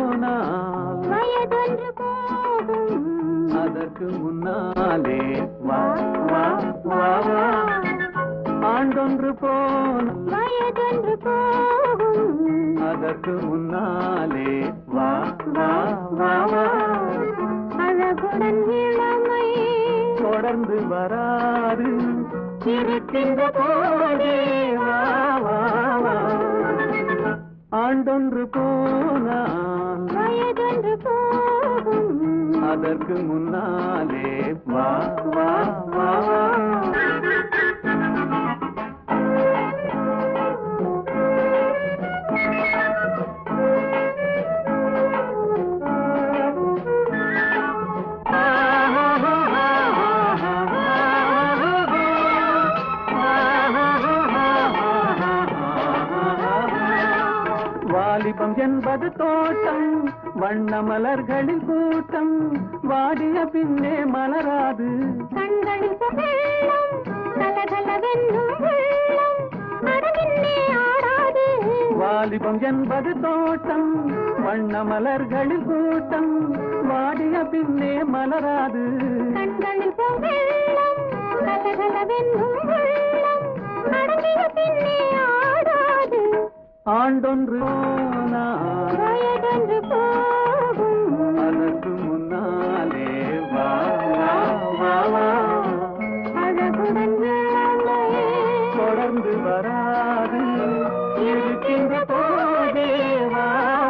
போனால் வயதொன்று போகும் அதற்கு முன்னாலே வா வா வா வா ஆண்டொன்று போனால் வயதொன்று போகும் அதற்கு முன்னாலே வா வா வா வா அழகுடன் இளமை தொடர்ந்து வராது இருக்கின்ற போதே வா வா வா ஆண்டொன்று போனால் வயதொன்று போகும் அதற்கு முன்னாலே வா வா வா வா வாலிபம் என்பது தோட்டம் வண்ண மலர்களின் கூட்டம் வாடிய பின்னே மலராது கண்களில் வெள்ளம் கலகலவென்னும் வெள்ளம் அடகின்னே ஆடாது வாலிபம் என்பது தோட்டம் வண்ண மலர்களின் கூட்டம் வாடிய பின்னே மலராது கண்களில் வெள்ளம் கலகலவென்னும் வெள்ளம் அடங்கிய பின்னே ஆடாது ஆண்டொன்று போனால் வயதொன்று போகும் அதற்கு முன்னாலே வா வா வா வா அழகுடன் இளமை தொடர்ந்து வராது இருக்கின்ற போதே வா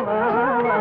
வா வா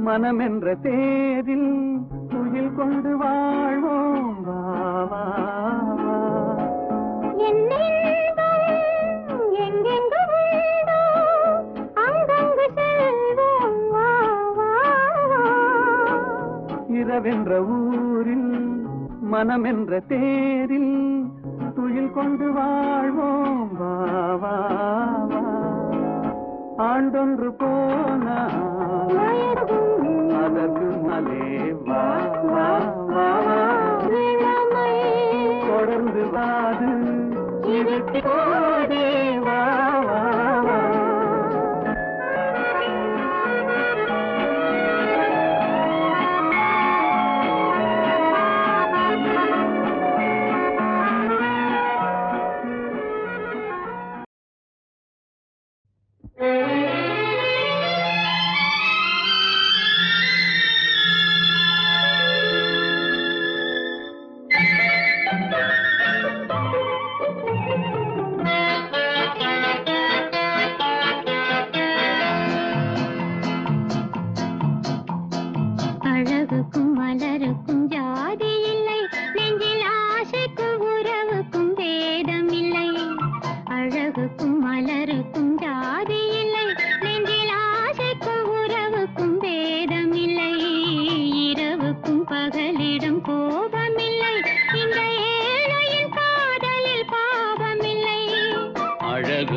மனம் என்ற தேரில் துயில் கொண்டு வாழ்வோம் வா வா வா எங்கெங்கு உண்டோ அங்கங்கு செல்வோம் வா வா வா இரவென்ற ஊரில் மனம் என்ற தேரில் துயில் கொண்டு வாழ்வோம் வா வா வா ஆண்டொன்று போனால் அதற்கு மலே வா வா வா வா தொடர்ந்து வாது இருட்டி போதே வா வா வா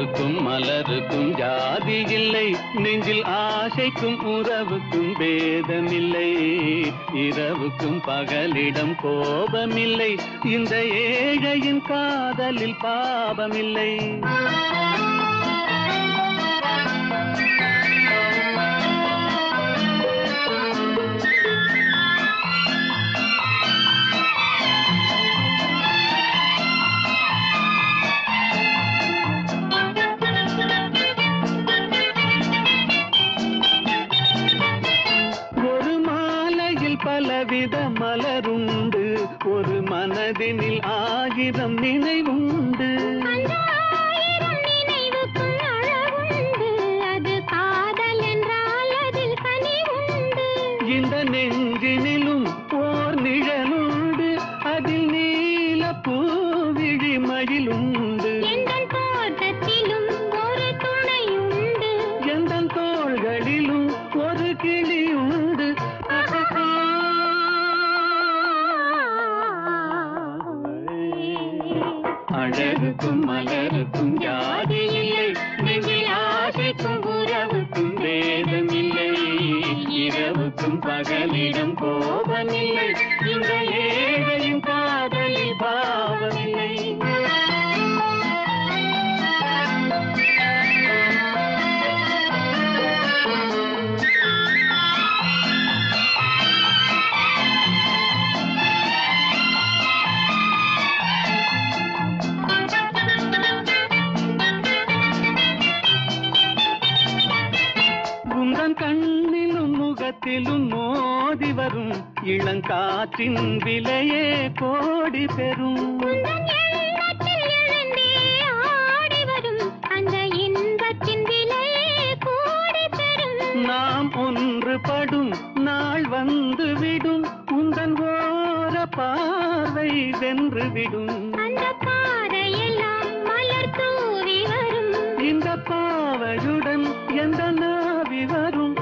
அழகுக்கும் மலருக்கும் ஜாதி இல்லை, நெஞ்சில் ஆசைக்கும் உறவுக்கும் பேதமில்லை. இரவுக்கும் பகலிடம் கோபமில்லை, இந்த ஏழையின் காதலில் பாவமில்லை. பலவித மலருண்டு, ஒரு மனதினில் 1000 நினைவுண்டு. இந்த நெஞ்சினிலும் ஓர் நிழலுண்டு, அதில் நீல பூவிழி மயிலுண்டு. எந்தன் தோள்களிலும் ஒரு கிளியுண்டு. அழகுக்கும் மலருக்கும் ஜாதி இல்லை, நெஞ்சில் ஆசைக்கும் உறவுக்கும் பேதமில்லை. இரவுக்கும் பகலிடம் கோபமில்லை, இந்த ஏழையின் காதலில் பாவமில்லை. கண்ணிலும் முகத்திலும் மோதி வரும் இளங்காற்றின் விலையே கோடி பெறும். நாம் ஒன்றுபடும் நாள் வந்துவிடும், உந்தன் ஓர பார்வை வென்றுவிடும். இந்த பாவையுடன் எந்த நாவி வரும்.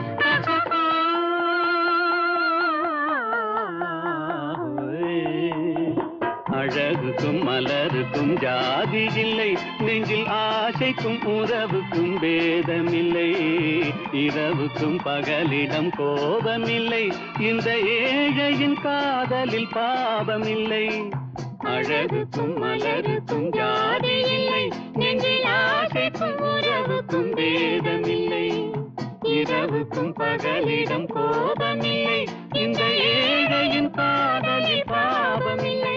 அழகுக்கும் மலருக்கும் ஜாதி இல்லை, நெஞ்சில் ஆசைக்கும் உறவுக்கும் பேதமில்லை. இரவுக்கும் பகலிடம் கோபமில்லை, இந்த ஏழையின் காதலில் பாவமில்லை. அழகுக்கும் மலருக்கும் ஜாதி இல்லை, நெஞ்சில் ஆசைக்கும் உறவுக்கும் பேதமில்லை. இரவுக்கும் பகலிடம் கோபமில்லை, இந்த ஏழையின் காதலில் பாவமில்லை.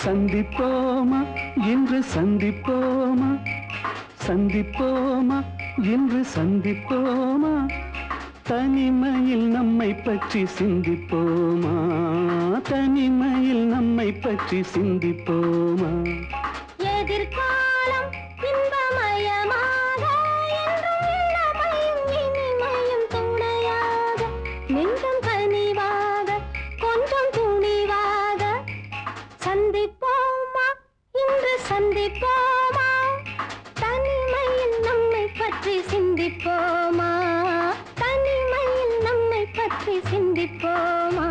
சந்திப்போமா இன்று சந்திப்போமா, சந்திப்போமா இன்று சந்திப்போமா, தனிமையில் நம்மை பற்றி சிந்திப்போமா, தனிமையில் நம்மை பற்றி சிந்திப்போமா. எதிர்காலம் இன்பமயமாக, இளமையும் இனிமையும் துணையாக, நெஞ்சம் கனிவாக கொஞ்சம் துணிவாக, சந்திப்போமா இன்று சந்திப்போமா, தனிமையில் நம்மை பற்றி சிந்திப்போமா, தனிமையில் நம்மை பற்றி சிந்திப்போமா.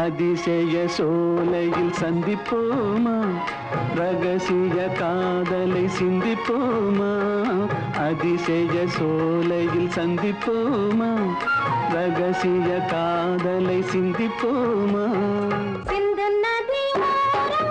அதிசய சோலையில் சந்திப்போமா, ரகசிய காதலை சிந்திப்போமா, அதிசய சோலையில் சந்திப்போமா, ரகசிய காதலை சிந்திப்போமா. சிந்து நதி ஓரம்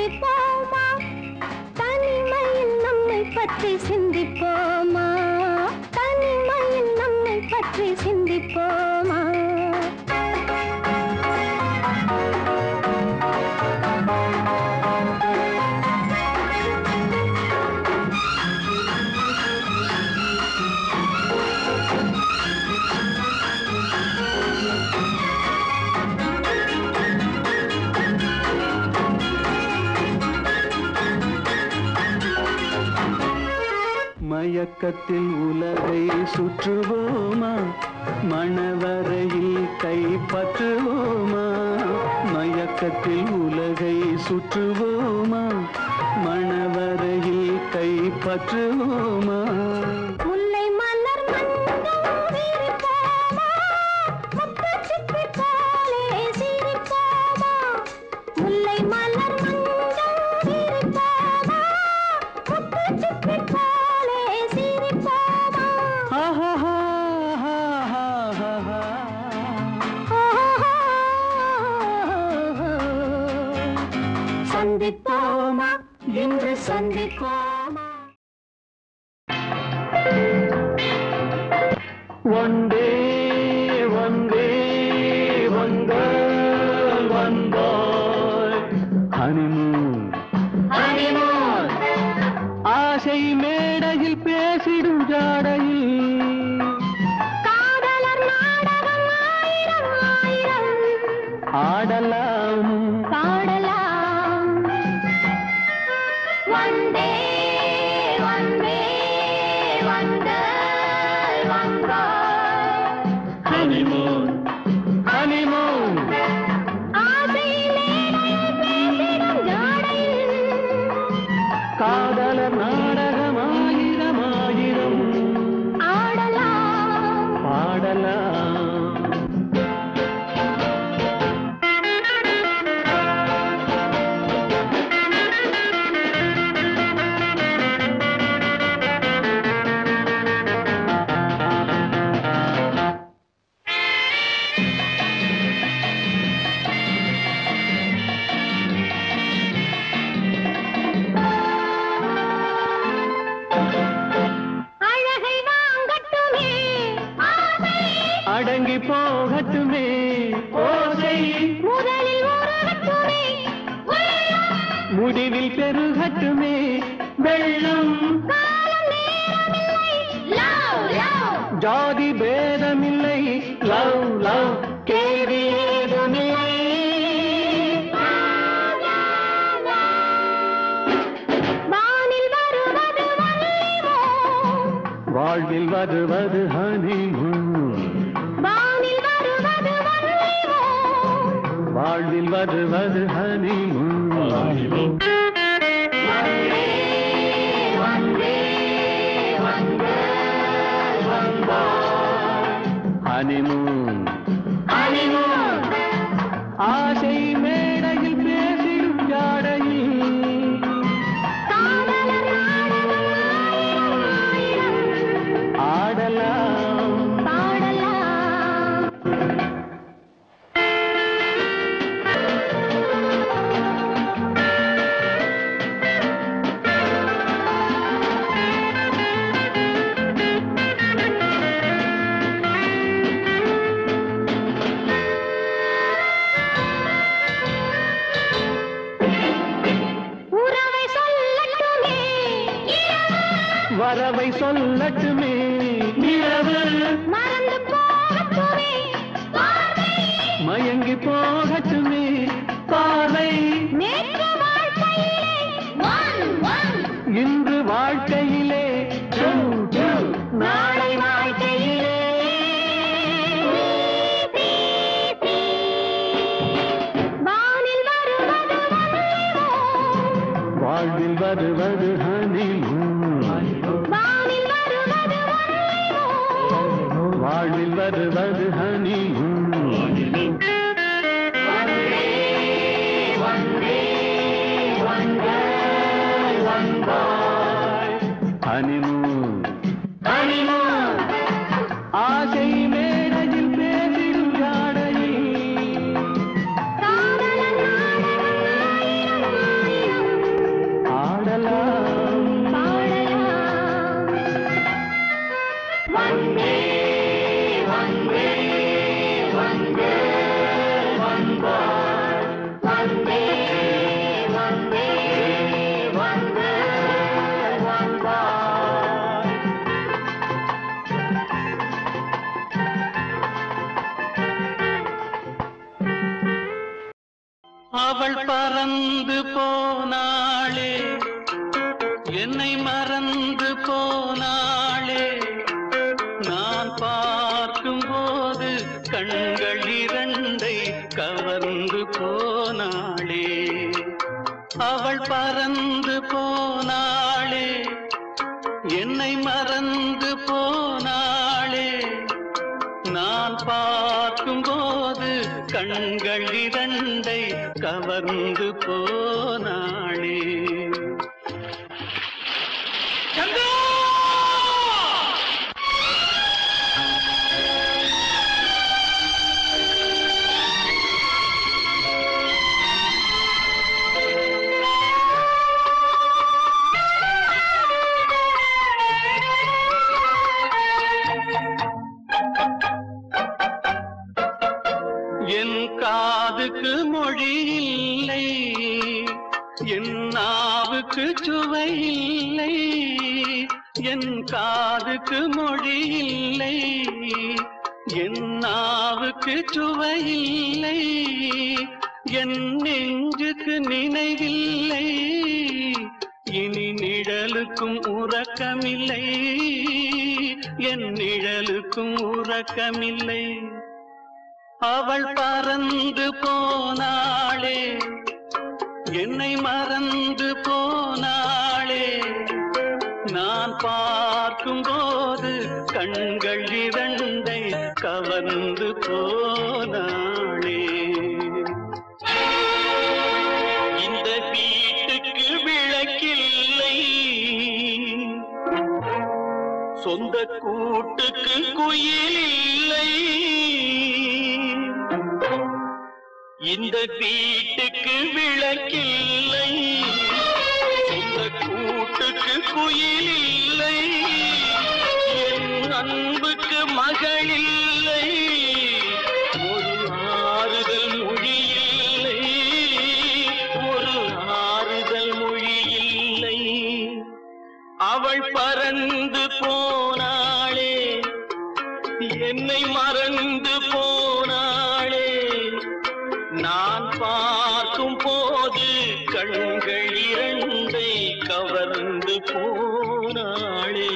சந்திப்போமா தனிமையில் நம்மை பற்றி சிந்திப்போமா தனிமையில் நம்மை பற்றி சிந்திப்போமா மயக்கத்தில் உலகை சுற்றுவோமா மணவரையில் கைப்பற்றுவோமா மயக்கத்தில் உலகை சுற்றுவோமா மணவரையில் கைப்பற்றுவோமா முல்லை மலர் மஞ்சள் விரிப்போமா முத்து சிப்பி போலே சிரிப்போமா முல்லை மலர் மஞ்சள் விரிப்போமா முத்து சிப்பி போலே சிரிப்போமா சந்திப்போமா இன்று சந்திப்போமா One day, one girl, one boy, honeymoon. ஆசை மேடையில் பேசிடும் ஜாடையில் காதலர் நாடகம் ஆயிரம் ஆயிரம் ஆடலாம் பாடலாம் One day, one girl, one boy. honeymoon. ஆசை மேடையில் பேசிடும் ஜாடையில் காதலர் நாடகம் ஆயிரம் ஆயிரம் ஆடலாம் பாடலாம் அழகை வாங்கட்டுமே ஆசை அடங்கி போகட்டுமே ஓசை முதலில் உருகட்டுமே முடிவில் பெருகட்டுமே வெள்ளம் காலம் நேரமில்லை லவ் லவ் ஜாதி பேதமில்லை லவ் லவ் கேள்வி ஏதுமில்லை வானில் வருவது வல்லிமோ வாழ்வில் வருவது ஹனிமூன் வானில் வருவது வல்லிமோ வாழ்வில் வருவது ஹனிமூன் ஹனிமூன் ஆசை மேடையில் பேசிடும் ஜாடையில் காதலர் நாடகம் ஆயிரம் ஆயிரம் ஆடலாம் பாடலாம் உறவை சொல்லட்டுமே வரவை சொல்லட்டுமே நிலவு மறந்து போகட்டுமே பார்வை மயங்கி போகட்டுமே பார்வை நேற்று வாழ்க்கையிலே இன்று வாழ்க்கையிலே நாளை வாழ்க்கையிலே வானில் வருவது வல்லிமோ வாழ்வில் வருவது ஹனிமூன் வானில் வருவது வல்லிமோ வாழ்வில் வருவது ஹனிமூன் ஹனிமூன் ஆசை மேடையில் பேசிடும் ஜாடையில் காதலர் நாடகம் ஆயிரம் ஆயிரம் என்னை மறந்து போனாளே நான் பார்க்கும் போது கண்கள் இரண்டை கவர்ந்து போனாளே அவள் பறந்து போனாளே என்னை மறந்து போனாளே நான் பார்க்கும் போது கண்கள் இரண்டை கவர்ந்து போனாளே என் காதுக்கு மொழி இல்லை என் நாவுக்கு சுவை இல்லை என் காதுக்கு மொழி இல்லை என் நாவுக்கு சுவை இல்லை என் நெஞ்சுக்கு நினைவில்லை இனி நிழலுக்கும் உறக்கமில்லை என் நிழலுக்கும் உறக்கமில்லை அவள் பறந்து போனாளே என்னை மறந்து போனாளே நான் பார்க்கும் போது கண்கள் இரண்டை கவர்ந்து போனாளே இந்த வீட்டுக்கு விளக்கில்லை சொந்த கூட்டுக்கு குயில் இல்லை இந்த வீட்டுக்கு விளக்கில்லை சொந்த கூட்டுக்கு குயில் இல்லை என் அன்புக்கு மகள் இல்லை ஒரு ஆறுதல் மொழி இல்லை ஒரு ஆறுதல் மொழி இல்லை அவள் பறந்து போனாளே என்னை மறந்து போனாளே நான் பார்க்கும் போது கண்கள் இரண்டை கவர்ந்து போனாளே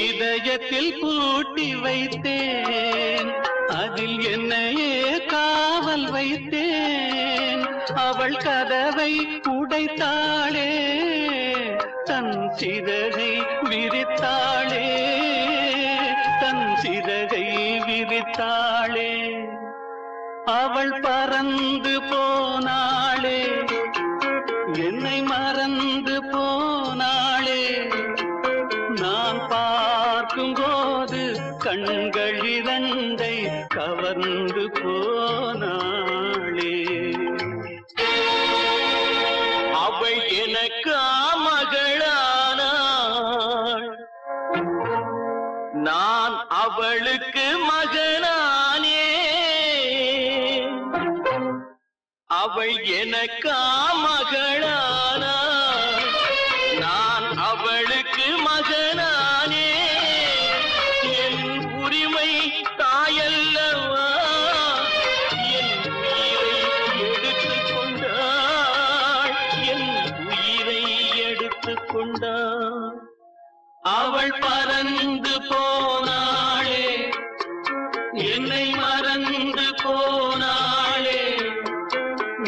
இதயத்தில் பூட்டி வைத்தேன் அதில் என்னையே காவல் வைத்தேன் அவள் கதவை உடைத்தாளே தன் சிறகை விரித்தாளே தன் சிறகை விரித்தாளே அவள் பறந்து போனாளே என்னை மறந்து போனாளே நான் பார்க்கும் போது கண்கள் இரண்டை கவர்ந்து போனாளே அவள் எனக்கு மகளானாள் நான் அவளுக்கு மகனானே அவள் எனக்கு மகளானாள் நான் அவளுக்கு மகனானே என் உரிமை தாயல்லவா என் உயிரை எடுத்துக் கொண்டாள் என் உயிரை எடுத்துக் கொண்டாள் அவள் பறந்து போனாளே என்னை மறந்து போனாளே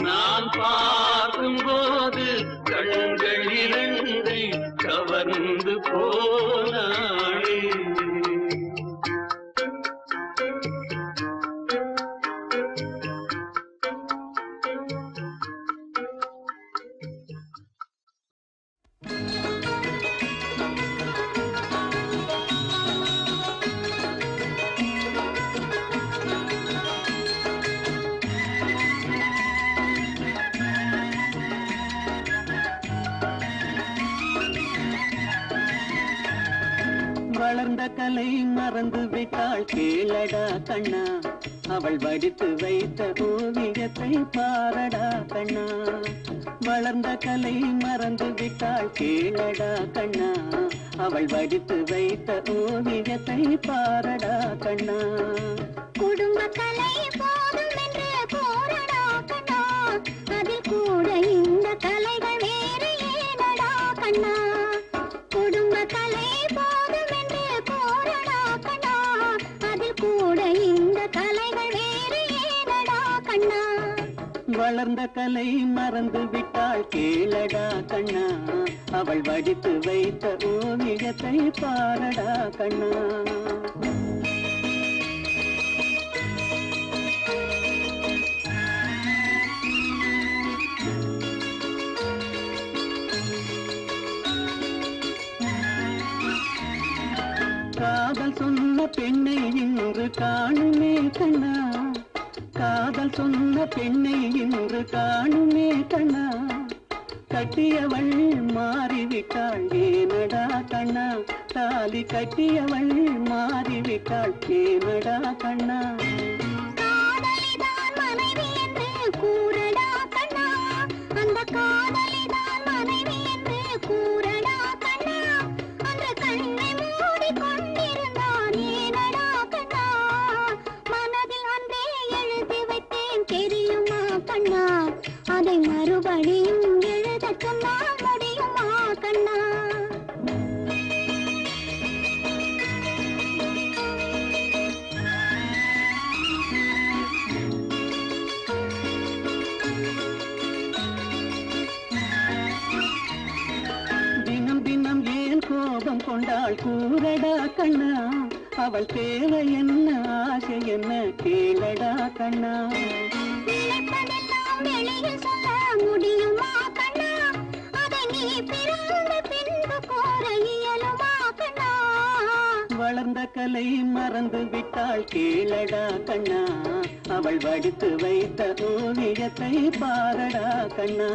நான் பார்க்கும் போது கண்கள் இரண்டை கவர்ந்து போனாளே வளர்ந்த கலை மறந்து விட்டாள் கேளடா கண்ணா, அவள் வடித்து வைத்த ஓவியத்தை பாரடா கண்ணா. வளர்ந்த கலை மறந்து விட்டாள் கேளடா கண்ணா, அவள் வடித்து வைத்த ஓவியத்தை பாரடா கண்ணா. குடும்ப கலை போதும் என்று போரடா கண்ணா, அதில் கூட இந்த கலைகள் வேறு ஏனடா கண்ணா. குடும்ப கலை போதும் என்று போரடா கண்ணா, அதில் கூட இந்த கலைகள் வேறு ஏனடா கண்ணா. வளர்ந்த கலை மறந்து விட்டாள் கேளடா கண்ணா, அவள் வடித்து வைத்த ஓவியத்தை பாரடா கண்ணா. காதல் சொன்ன பெண்ணை இன்று காணுமே கண்ணா, காதல் சொன்ன பெண்ணை இன்று காணுமே கண்ணா. கட்டியவள் மாறிவிட்டாள் ஏனடா கண்ணா, தாலி கட்டியவள் மாறிவிட்டாள் ஏனடா கண்ணா. காதலிதான் மனைவி என்று கூறடா கண்ணா, அந்த காதலிதான் மனைவி என்று கூறடா கண்ணா. அந்த கண்ணை மூடி கொண்டிருந்தான் ஏனடா கண்ணா, மனதில் அன்றே எழுதி வைத்தேன் தெரியுமா கண்ணா, அதை மறுபடியும் எழுத சொன்னால் முடியுமா கண்ணா. தினம் தினம் ஏன் கோபம் கொண்டாள் கூறடா கண்ணா, அவள் தேவை என்ன ஆசை என்ன கேளடா கண்ணா. நினைப்பதெல்லாம் வெளியில் சொல்ல முடியுமா கண்ணா, அதை நீ பிறந்த பின்பு கோர இயலுமா கண்ணா. வளர்ந்த கலை மறந்து விட்டாள் கேளடா கண்ணா, அவள் வடித்து வைத்த ஓவியத்தை பாரடா கண்ணா.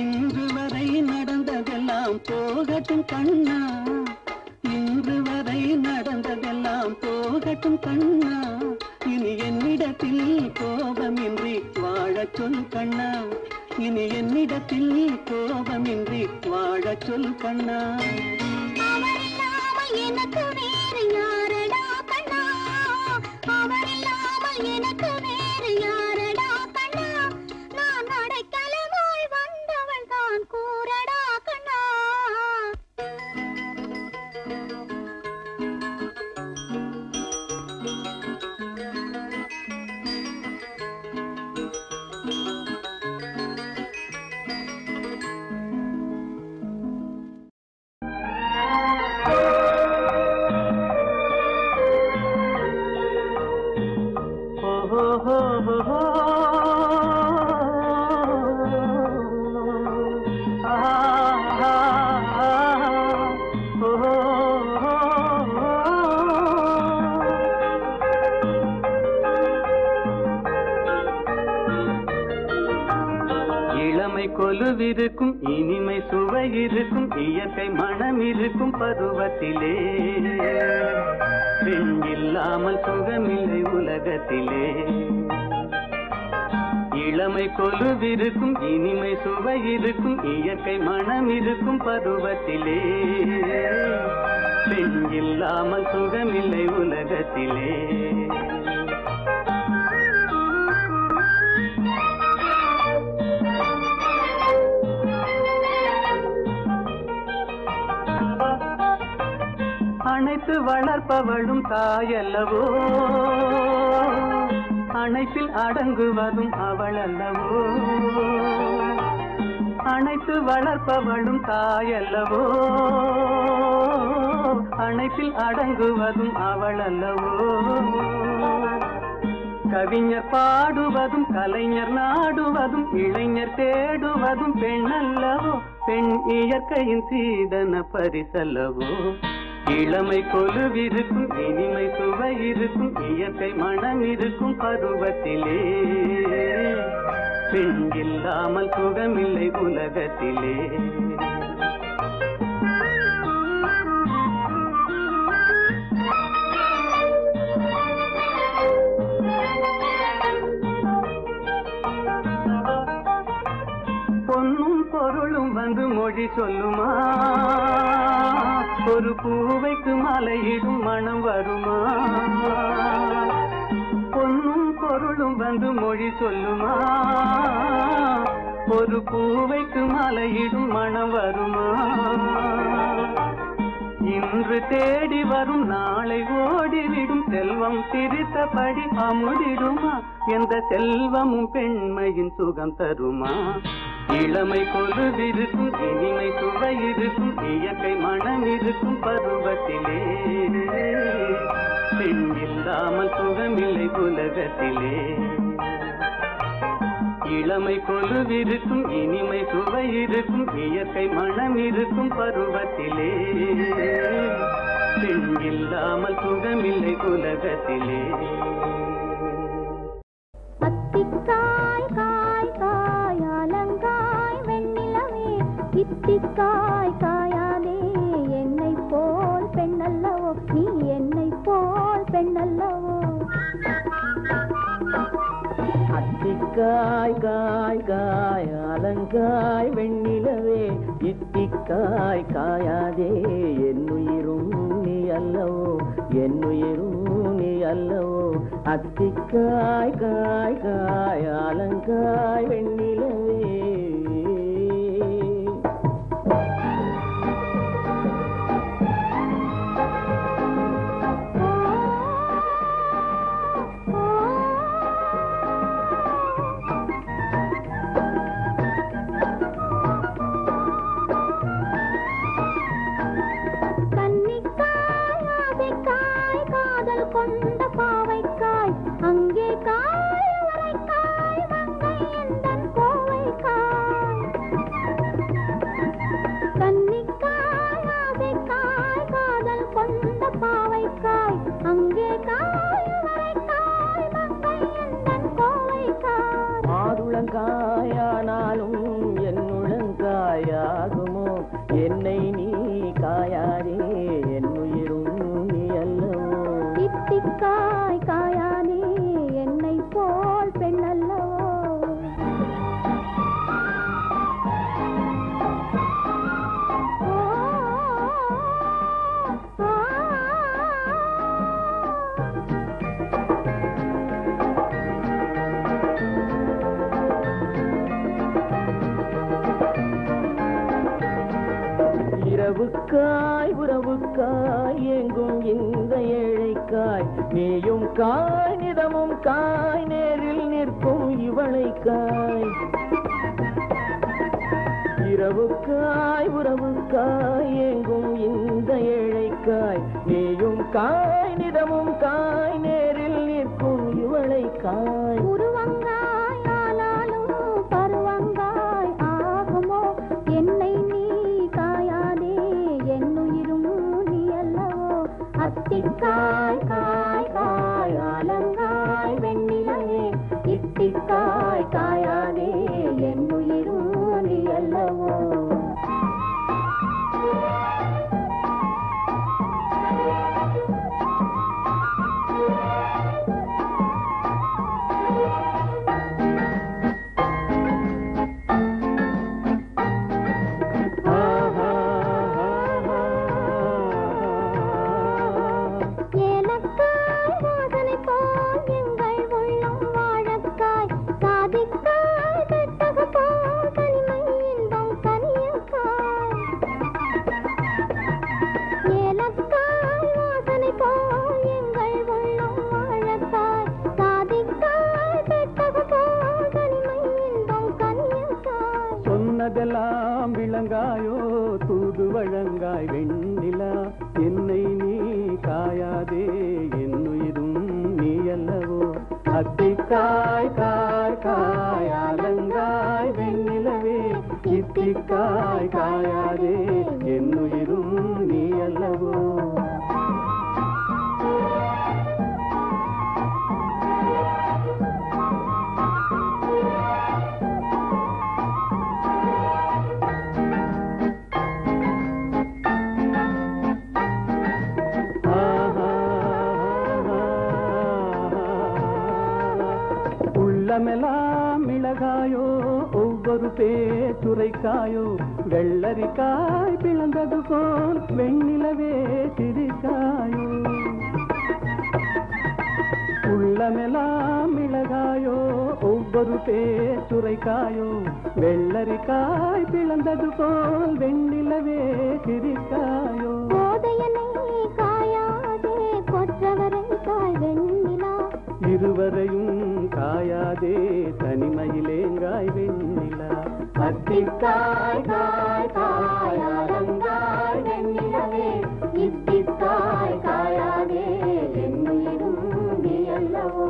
இன்று வரை நடந்ததெல்லாம் போகட்டும் கண்ணா, இன்று வரை நடந்ததெல்லாம் போகட்டும் கண்ணா. இனி என்னிடத்தில் கோபமின்றி வாழச் சொல் கண்ணா, இனி என்னிடத்தில் கோபமின்றி வாழச் சொல் கண்ணா. அவரில்லாமல் எனக்கு வேறு யாரடா கண்ணா, அவரில்லாமல் எனக்கு வேறு யாரடா கண்ணா. நான் அடைக்கலமாய் வந்தவள் தான் கூறடா கண்ணா. இளமை கொலுவிருக்கும் இனிமை சுவை இருக்கும் இயற்கை மனம் இருக்கும் பருவத்திலே, பெண் இல்லாமல் சுகமில்லை உலகத்திலே. இளமை கொலுவிருக்கும் இனிமை சுவை இருக்கும் இயற்கை மனம் இருக்கும் பருவத்திலே, பெண் இல்லாமல் சுகமில்லை உலகத்திலே. அணைத்து வளர்ப்பவளும் தாயல்லவோ, அணைப்பில் அடங்குவதும் அவள் அல்லவோ. அணைத்து வளர்ப்பவளும் தாயல்லவோ, அணைப்பில் அடங்குவதும் அவள் அல்லவோ. கவிஞர் பாடுவதும் கலைஞர் நாடுவதும் இளைஞர் தேடுவதும் பெண் அல்லவோ. பெண் இயற்கையின் சீதன பரிசல்லவோ. இளமை கொலுவிருக்கும் இனிமை சுவை இருக்கும் இயற்கை மனம் இருக்கும் பருவத்திலே பெண் இல்லாமல் சுகமில்லை உலகத்திலே. பொன்னும் பொருளும் வந்து மொழி சொல்லுமா, ஒரு பூவைக்கு மலையிடும் மனம் வருமா. பொன்னும் பொருளும் வந்து மொழி சொல்லுமா, ஒரு பூவைக்கு மலையிடும் மனம் வருமா. இன்று தேடி வரும் நாளை ஓடிவிடும் செல்வம் சிரித்தபடி அமுதிடுமா, எந்த செல்வமும் பெண்மையின் சுகம் தருமா. இளமை கொலுவிருக்கும் இனிமை சுவை இருக்கும் இயற்கை மனம் இருக்கும் பருவத்திலே பெண் இல்லாமல் சுகமில்லை உலகத்திலே. இளமை கொலுவிருக்கும் இனிமை சுவை இருக்கும் இயற்கை மனம் இருக்கும் பருவத்திலே பெண் இல்லாமல் சுகமில்லை உலகத்திலே. அத்திக்காய் காய் காய் அலங்காய் வெண்ணிலவே இத்திக்காய் காயாதே என்னை போல் பெண்ணல்லவோ நீ என்னை போல் பெண்ணல்லவோ. அத்திக்காய் காய் காய் அலங்காய் வெண்ணிலவே இத்திக்காய் காயாதே என்னுயிரும் நீ அல்லவோ என்னுயிரும் நீ அல்லவோ. அத்திக்காய் காய் காய் அலங்காய் வெண்ணிலவே. கொண்ட பாவைக்காய் அங்கே காய் வரைக்காய் மங்கை எந்தன் கோவைக்காய். கன்னிக்காய் ஆசைக்காய் காதல் கொண்ட பாவைக்காய் அங்கே காய் வரைக்காய் மங்கை எந்தன் கோவைக்காய். மாதுளங்காயானாலும் என்னுளங்காயாகுமோ என்னை நீ காயாதே என்னுயிரும் நீ அல்லவோ. இத்திக்காய் காயாதே என்னை போல் பெண்ணல்லவோ. இரவுக்காய் உறவுக்காய் எங்கும் இந்த ஏழைக்காய் நீயும் காய் நிதமும் காய் நேரில் நிற்கும் இவளைக்காய். இரவுக்காய் உறவுக்காய் எங்கும் இந்த ஏழைக்காய் நீயும் காய் நிதமும் காய் நேரில் நிற்கும் இவளைக்காய். உருவங்காய் ஆனாலும் பருவங்காய் ஆகுமோ என்னை நீ காயாதே என்னுயிரும் நீ அல்லவோ. அத்திக்காய் காய் காய் அலங்காய் வெண்ணிலவே இத்திக்காய் காயாதே என்னுயிரும் நீ அல்லவோ. சொன்னதெல்லாம் விளங்காயோ தூது வழங்காய் வெண்ணிலா என்னை நீ காயாதே என்னுயிரும் நீ அல்லவோ. அத்திக்காய் காய் காய் அலங்காய் வெண்ணிலவே இத்திக்காய் காயாதே என்னுயிரும் நீ அல்லவோ. மிளகாயோ ஒவ்வொரு பேச்சுரைக்காயோ வெள்ளரிக்காய் பிளந்தது போல் வெண்ணிலவே சிரிக்காயோ உள்ளமெல்லாம் மிளகாயோ ஒவ்வொரு பேச்சுரைக்காயோ வெள்ளரிக்காய் பிளந்தது போல் வெண்ணிலவே சிரிக்காயோ காயாதே கொற்றவரை காய் வெண்ணிலா இருவரையும் காயாதே தனிமையிலேங்காய் வெண்ணிலா அத்திக்காய் காய் காய் அலங்காய் வெண்ணிலவே இத்திக்காய் காயாதே என்னுயிரும் நீ அல்லவோ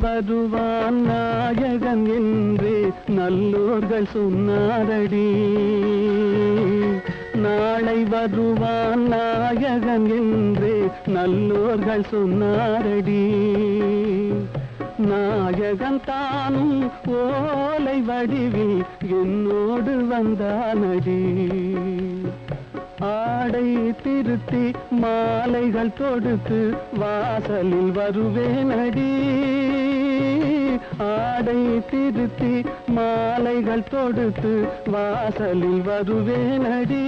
வருவான் நாயகன் என்று நல்லோர்கள் சொன்னாரடி. நாளை வருவான் நாயகன் என்று நல்லோர்கள் சொன்னாரடி. நாயகன் தானும் ஓலை வடிவில் என்னோடு வந்தானடி. ஆடை திருத்தி மாலைகள் தொடுத்து வாசலில் வருவேனடி. ஆடை திருத்தி மாலைகள் தொடுத்து வாசலில் வருவேனடி.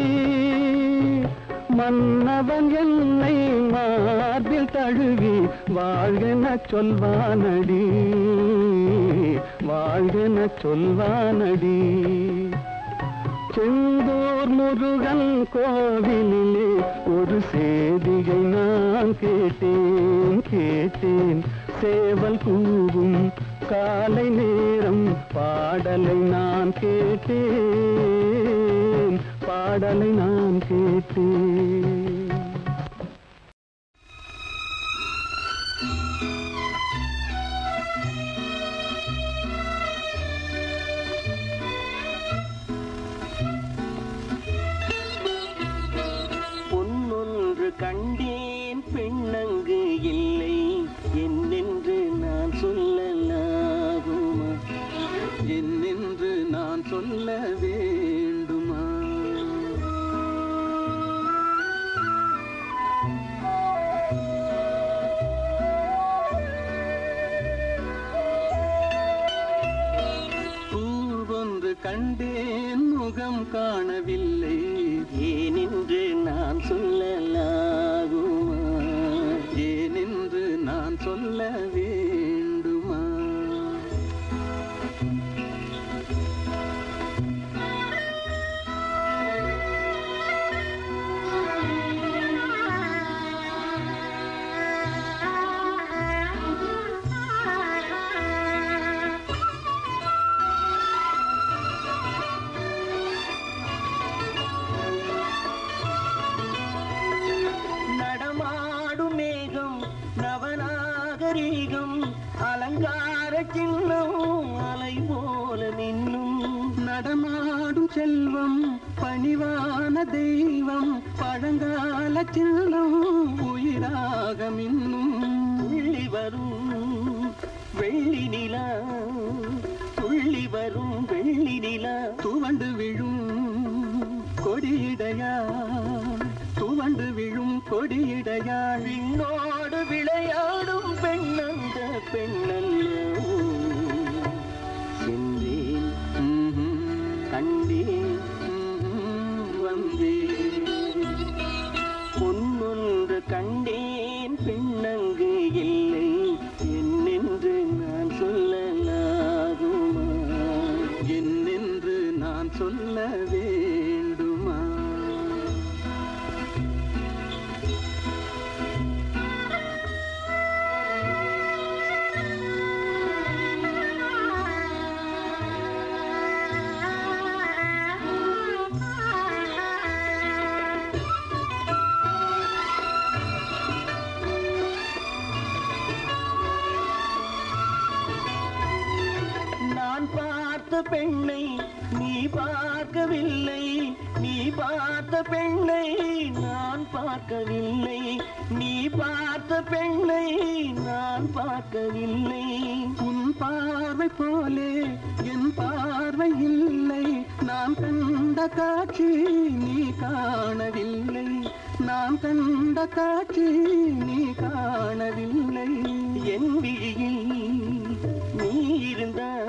மன்னவன் என்னை மார்பில் தழுவி வாழ்கென சொல்வானடி, வாழ்கென சொல்வானடி. செந்தூர் முருகன் கோவிலிலே ஒரு சேதியை நான் கேட்டேன் கேட்டேன். சேவல் கூவும் காலை நேரம் பாடலை நான் கேட்டேன், பாடலை நான் கேட்டேன். பொன்னொன்று கண்டேன் பெண்ணங்கு இல்லை என்னென்று நான் சொல்லலாகுமா, என்னென்று நான் சொல்ல வேண்டுமா. பூவொன்று கண்டேன் முகம் காணவில்லை ஏனென்று நான் சொல்லலாகுமா, ஏனென்று நான் சொல்ல வேண்டுமா. நடமாடும் மேகம் நவநாகரீகம் அலங்கார சின்னம் அலை போல நின்னும். நடமாடும் செல்வம் பணிவான தெய்வம் பழங்கால சின்னம் உயிராக மின்னும். துள்ளி வரும் வெள்ளி நிலா, துள்ளி வரும் வெள்ளி நிலா துவண்டு விழும் கொடியிடையா, துவண்டு விழும் கொடியிடையா. விண்ணோடு விளையாடும் பெண்ணந்த பெண்ணல்ல சென்றேன் கண்டேன் வந்தேன். பொன்னொன்று கண்டேன் பெண்ணங்கு இல்லை என்னென்று நான் சொல்லலாகுமா, என்னென்று நான் சொல்ல வேண்டுமா. நான் பார்த்த பெண்ணை நீ பார்க்கவில்லை, நீ பார்த்த பெண்ணை நான் பார்க்கவில்லை, நீ பார்த்த பெண்ணை நான் பார்க்கவில்லை. உன் பார்வை போலே என் பார்வை இல்லை, நான் கண்ட காட்சி நீ காணவில்லை, நான் கண்ட காட்சி நீ காணவில்லை. என் விழியில் நீ இருந்தாய்,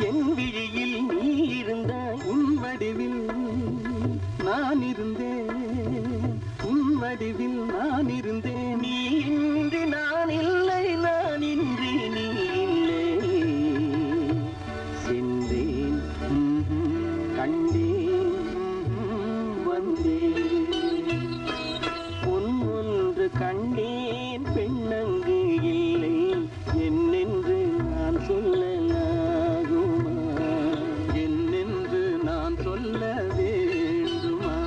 என் விழியில் நீ இருந்தாய், உன் வடிவில் நான் இருந்தேன், உன் வடிவில் நான் இருந்தேன். நீ இன்றி நான் இல்லை, நான் இன்றி நீ இல்லை. சென்றேன் கண்டேன் வந்தேன். பொன்னொன்று கண்டேன் பெண்ணங்கு இல்லை என்னென்று நான் சொல்லலாகுமா, என்னென்று நான் சொல்ல வேண்டுமா.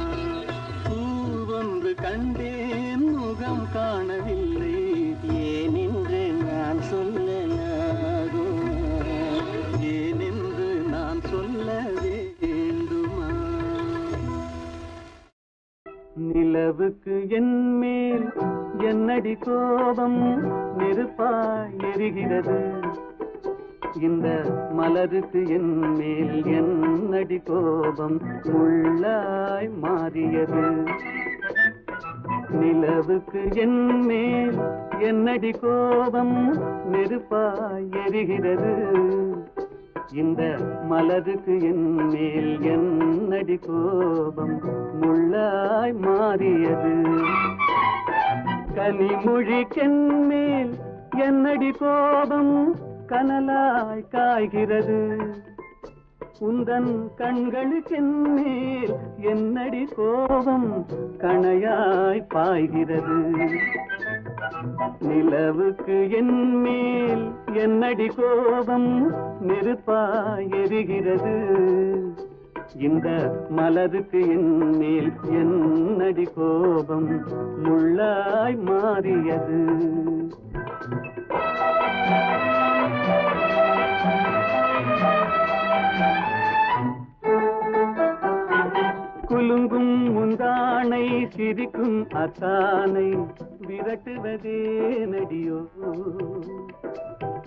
பூவொன்று கண்டேன் முகம் காணவில்லை ஏனென்று நான் சொல்லலாகுமா, ஏனென்று நான் சொல்ல வேண்டுமா. நிலவுக்கு என் மேல் என்னடி கோபம் நெருப்பாய் எரிகிறது, இந்த மலருக்கு என் மேல் என்னடி கோபம் முள்ளாய் மாறியது நிலவுக்கு என் மேல் என்னடி கோபம் நெருப்பாய் எரிகிறது இந்த மலருக்கு என் மேல் என்னடி கோபம் முள்ளாய் மாறியது கனிமொழிக்கென் மேல் என்னடி கோபம் கனலாய் காய்கிறது உந்தன் கண்களுக்கென் மேல் என்னடி கோபம் கணையாய் பாய்கிறது நிலவுக்கு என் மேல் என்னடி கோபம் நெருப்பாய் எரிகிறது இந்த மலருக்கு என் மேல் என்னடி கோபம் முள்ளாய் மாறியது குலுங்கும் முந்தானை சிரிக்கும் அத்தானை விரட்டுவதே நடியோ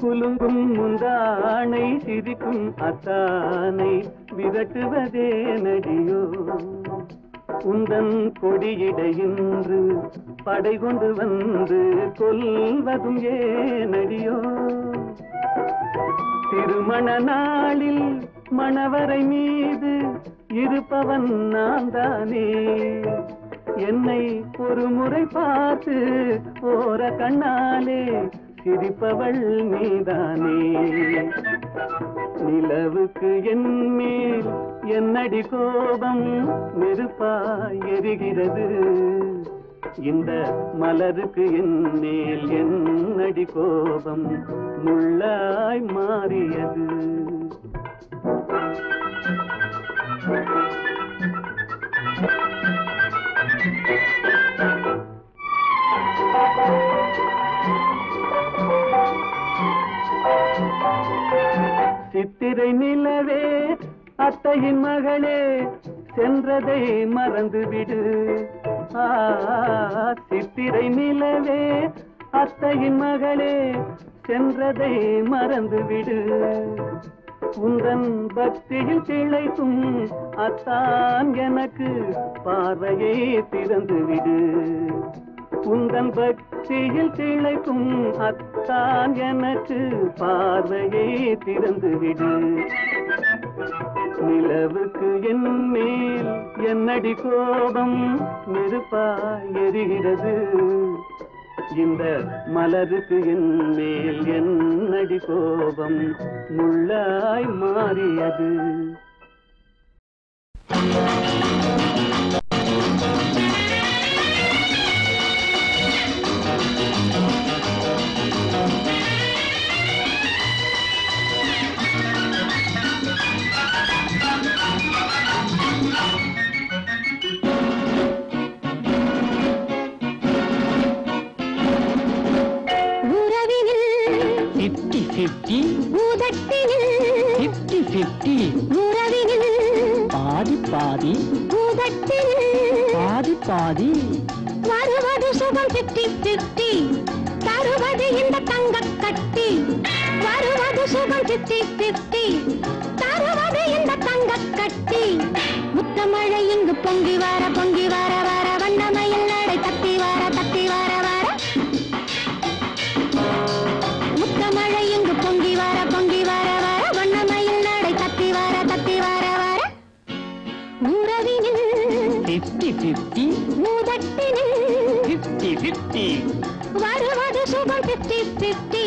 குலுங்கும் முந்தானை சிரிக்கும் அத்தானை விரட்டுவதே நடியோ உந்தன் கொடியிடையின்று படை கொண்டு வந்து கொல்வதும் ஏனடியோ திருமண நாளில் மணவரை மீது இருப்பவன் நான் தானே என்னை ஒரு முறை பார்த்து ஓர கண்ணாலே சிரிப்பவள் நீதானே நிலவுக்கு என் மேல் என்னடி கோபம் நெருப்பாய் எரிகிறது இந்த மலருக்கு என் மேல் என்னடி கோபம் முள்ளாய் மாறியது சித்திரை நிலவே அத்தையின் மகளே சென்றதை மறந்துவிடு சித்திரை நிலவே அத்தையின் மகளே சென்றதை மறந்துவிடு உந்தன் பக்தியில் திளைக்கும் அத்தான் எனக்கு பார்வையை திறந்துவிடு உந்தன் பக்தியில் திளைக்கும் அத்தான் எனக்கு பார்வையை திறந்துவிடு நிலவுக்கு என் மேல் என்னடி கோபம் நெருப்பாய் எரிகிறது இந்த மலருக்கு என் மேல் என்னடி கோபம் முள்ளாய் மாறியது பாதி பாதி பாதி வருவது சுகம் 50-50 தருவது இந்த தங்க கட்டி வருவது சுகம் 50-50 தருவது இந்த தங்க கட்டி முத்தமழை இங்கு பொங்கி வர வர வண்ணமயில் நடை தத்தி வர வர முத்தமழை இங்கு பொங்கி வர வர வண்ணமயில் நடை தத்தி வர வர உறவினில் 50-50 மூதட்டினில் 50-50 வருவது சுகம் 50-50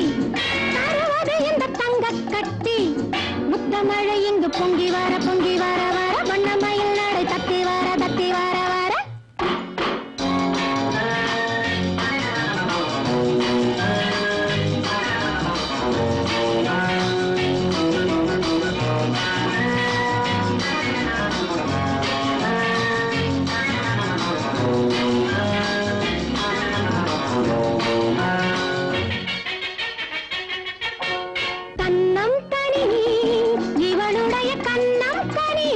தருவது இந்த தங்க கட்டி முத்தமழை இங்கு பொங்கி வர வர வண்ணமயில் நடை தத்தி வர வர கண்ணம் தனி இவளுடைய கண்ணம் தனி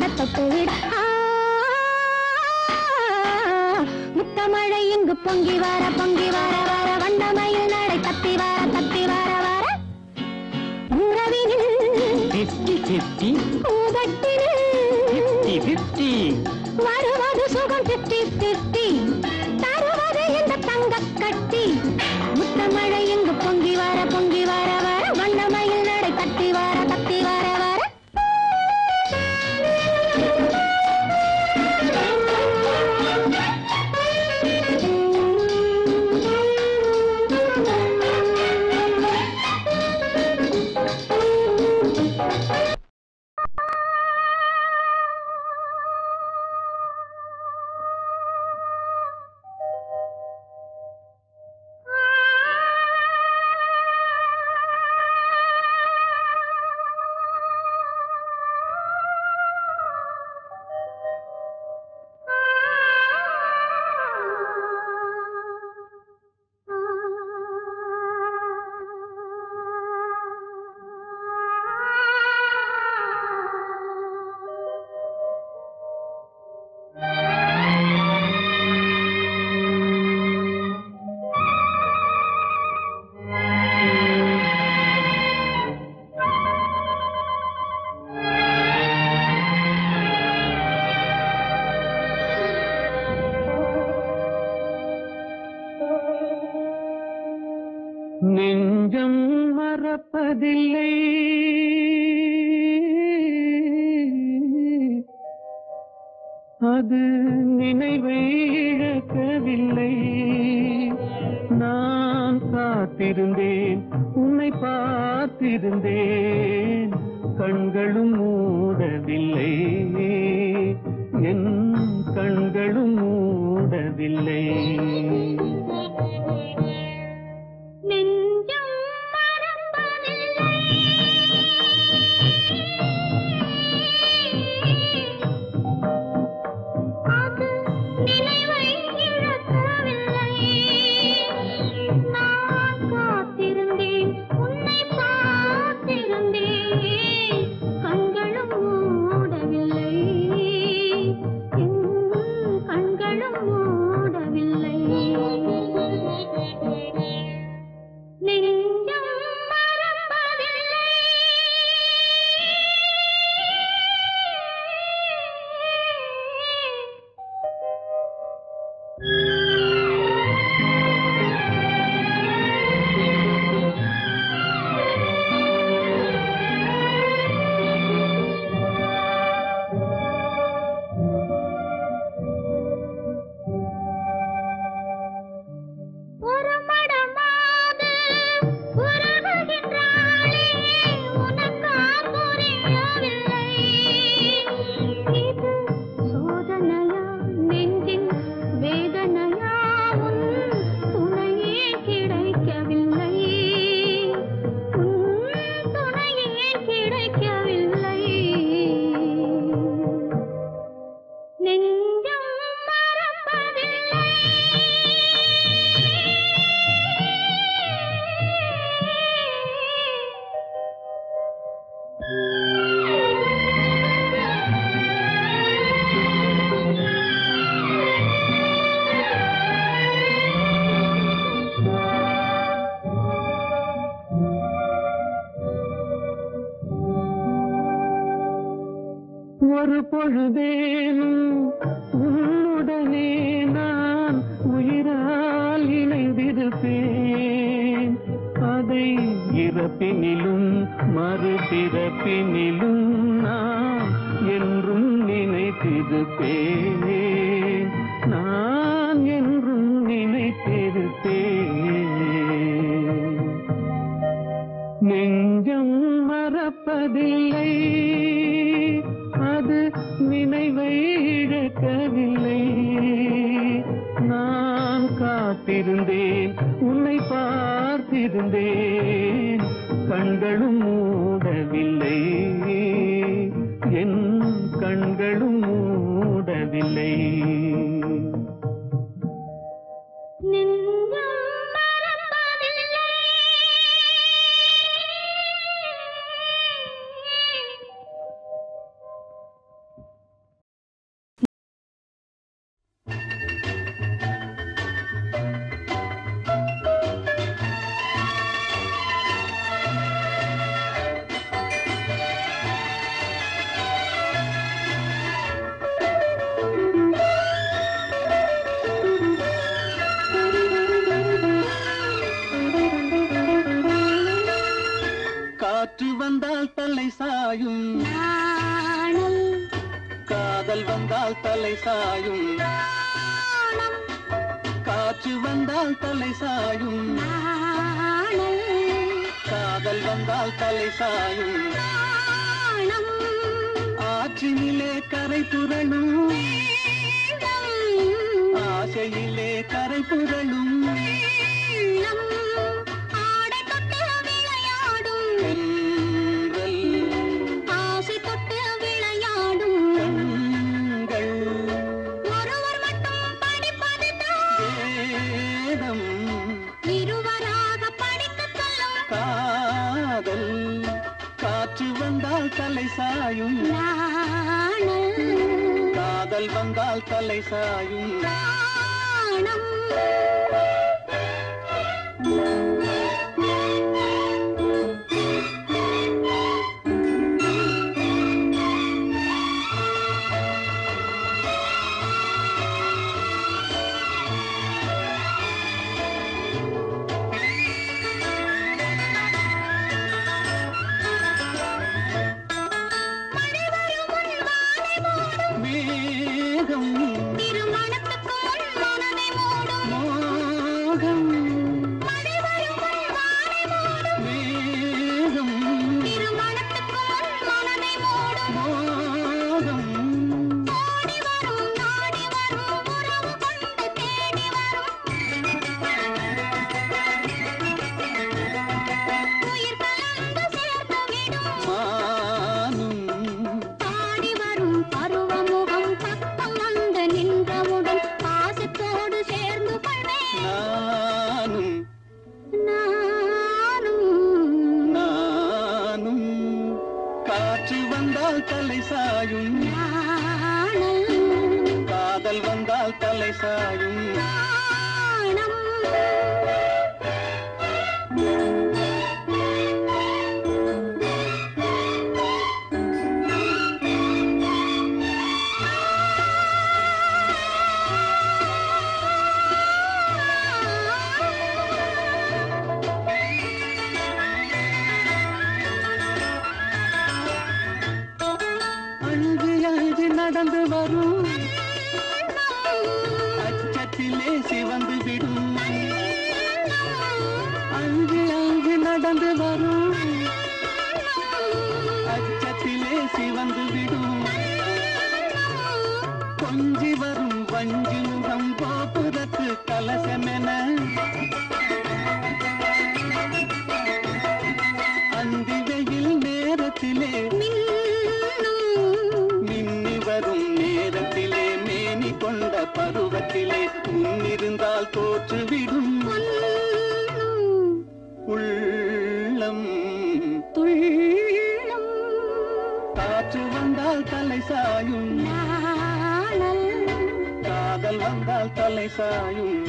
தொட்டுவிட தொட்டுவிட முத்தமழை இங்கு பொங்கி வர வர வண்ணமயில் நடை தத்தி வர உறவினில் 50-50 ஊதட்டில் 50-50 வருவது சுகம் 50-50 தருவது இந்த தங்கக் கட்டி முத்தமழை இங்கு பொங்கி வர வர வண்ணமயில் நடை தத்தி வர நெஞ்சம் மறப்பதில்லை அது நினைவை இழக்கவில்லை நான் காத்திருந்தேன் உன்னை பார்த்திருந்தேன் கண்களும் மூடவில்லை என் கண்களும் மூடவில்லை ஒரு பொழுதேனும் உன்னுடனே நான் உயிரால் இணைந்திருப்பேன் அதை இறப்பினிலும் மறுபிறப்பினிலும் நான் என்றும் நினைத்திருப்பேன் நான் என்றும் நினைத்திருப்பேன் நெஞ்சம் மறப்பதில்லை அது நினைவை இழக்கவில்லை நான் காத்திருந்தேன் உன்னை பார்த்திருந்தேன் கண்களும் மூடவில்லை என் கண்களும் மூடவில்லை வந்தால் தலை சாயும் காற்று வந்தால் தலை சாயும் காதல் வந்தால் தலை சாயும் ஆற்றினிலே கரை புரளும் ஆசையிலே கரை புரளும் காற்று வந்தால் தலை சாயும் காதல் வந்தால் தலை சாயும் தலை சாயும் காதல் வந்தால் தலை சாயும் நடந்து வரும் அச்சத்திலே சிவந்து விடும் அஞ்சு அஞ்சு நடந்து வரும் அச்சத்திலே சிவந்து விடும் கொஞ்சி வரும் வஞ்சி முகம் கோபுரத்து கலசமென அந்தி வெயில் நேரத்திலே வரும் நேரத்திலே மேனி கொண்ட பருவத்திலே முன்னிருந்தால் தோற்றுவிடும் உள்ளம் துள்ளும் காற்று வந்தால் தலை சாயும் காதல் வந்தால் தலை சாயும்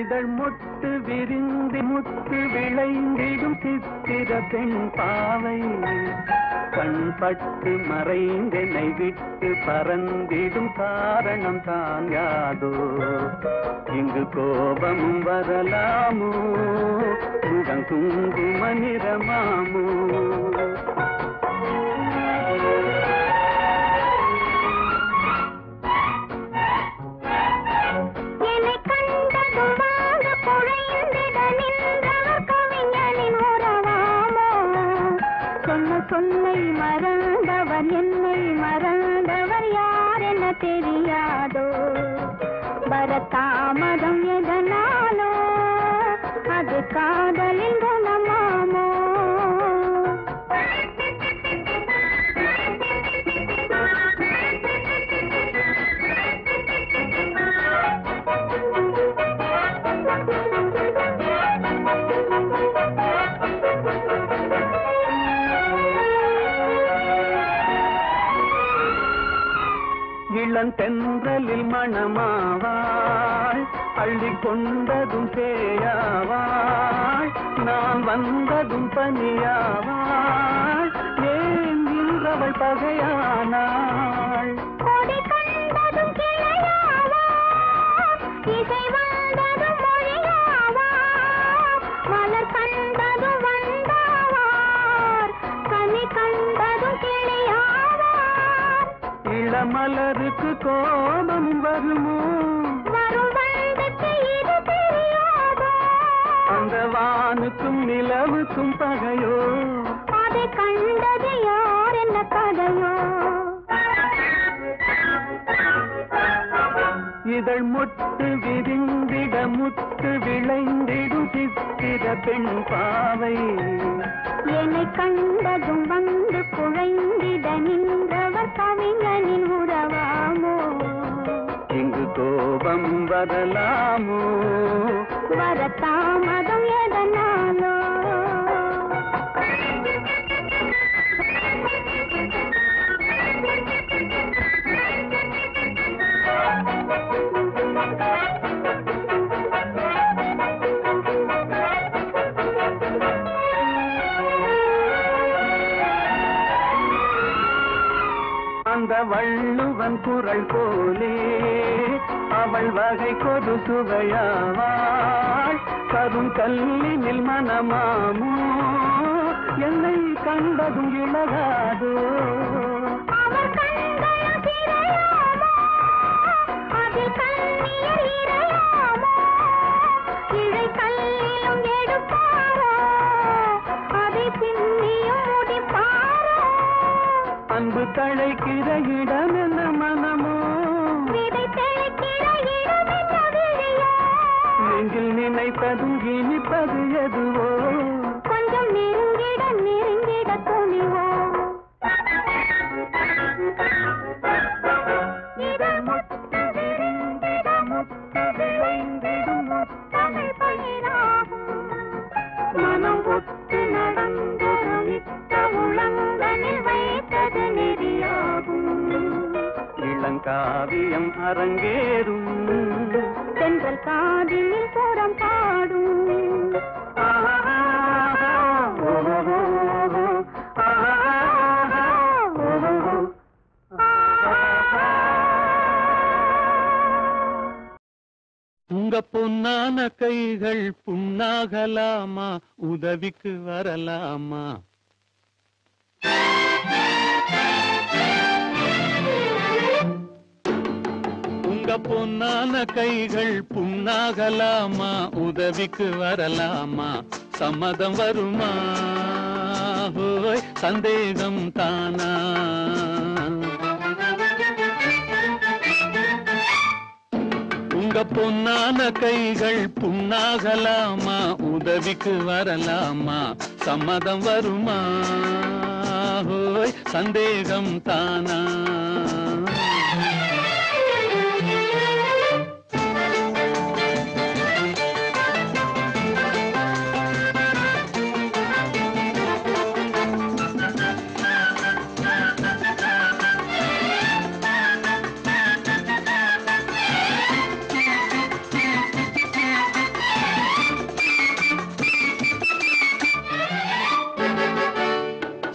இதழ் மொட்டு விரிந்து முத்து விளைந்திடும் சித்திர பெண் பாவை கண்பட்டு மறைந்தென்னை விட்டு பறந்திடும் காரணம் தான் யாதோ இங்கு கோபமும் வரலாமோ முகம் குங்கும நிறமாமோ சொல்லை மறந்தவர் என்னை மறந்தவர் யார் என தெரியாதோ வரதாமதம் எதனாலோ அது காதலின் குணமாமோ இளந்தென்றலில் மணமாவாள் அள்ளி கொண்டதும் சேயாவாள் நான் வந்ததும் பனியாவாள் ஏன் இன்றவள் பகையானாள் கொடி கண்டதும் கிளையாவார் இசை வந்ததும் மொழியாவார் மலர் கண்டதும் வந்தாவார் கனி கண்டதும் கிளியாவார் இளமலருக்கு கோபம் வருமோ வரும் வந்தக்கு இது தெரியாதோ அந்த வானுக்கும் நிலவுக்கும் பகையோ அதை கண்டது யார் என்ன கதையோ இதழ் முட்டு விரிந்திட முத்து விளைந்திடும் சித்திர பெண் பாவை என்னை கண்டதும் வந்து குழைந்திட நின்றவர் கவிஞனின் உறவாமோ இங்கு கோபம் வரலாமோ வரத்தாமதம் எதனாலோ அந்த வள்ளுவன் குரல் போலே அவள் வகை கொடு சுவையாவாள் கரும் கல்லினில் மனமாமோ என்னை கண்டதும் இழகாதோ அவர் கண்கள் சிறையாமோ அதில் கண்ணீர் இறையாமோ இழை கல்லிலும் எடுப்பாரோ அதை பின்னியும் முடிப்பாரோ அன்பு தழைக்கிற இடம் என்ன மனமோ விதை தெளிக்கிற இடம் என்ன விழியோ நெஞ்சில் நினைப்பதும் இனிப்பது எதுவோ கொஞ்சம் நெருங்கிட நெருங்கிட துணிவோ இதழ் முத்து விரிந்திட முத்து விளைந்திடும் முத்தமிழ் பயிராகும் மனம் ஒத்து நடந்தொரு நித்த உளங்கனில் வைத்தது நெறியாகும் இளங்காவியம் அரங்கேறும் தென்றல் காதினில் புறம் பாடும் உங்க பொன்னான கைகள் புண்ணாகலாமா உதவிக்கு வரலாமா உங்க பொன்னான கைகள் புண்ணாகலாமா உதவிக்கு வரலாமா சம்மதம் வருமா ஹோய் சந்தேகம் தானா உங்க பொன்னான கைகள் புண்ணாகலாமா உதவிக்கு வரலாமா சம்மதம் வருமா ஹோய் சந்தேகம் தானா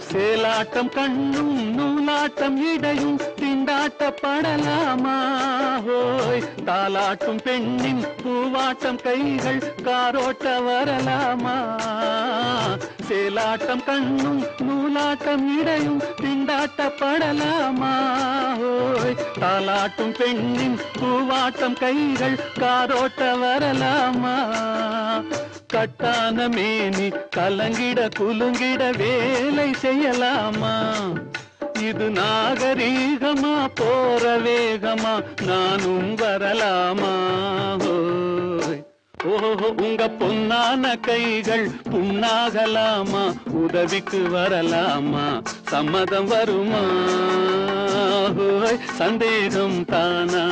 சேலாட்டம் கண்ணும் நூலாட்டம் இடையும் திண்டாட்டப்படலாமா ஹோய் தாலாட்டும் பெண்ணின் பூவாட்டம் கைகள் காரோட்ட வரலாமா சேலாட்டம் கண்ணும் நூலாட்டம் இடையும் திண்டாட்டப்படலாமா ஹோய் தாலாட்டும் பெண்ணின் பூவாட்டம் கைகள் காரோட்ட வரலாமா கட்டான மேனி கலங்கிட குலுங்கிட வேலை செய்யலாமா இது நாகரீகமா போற வேகமா நானும் வரலாமா ஓஹோ உங்க பொன்னான கைகள் புண்ணாகலாமா உதவிக்கு வரலாமா சம்மதம் வருமா சந்தேகம் தானா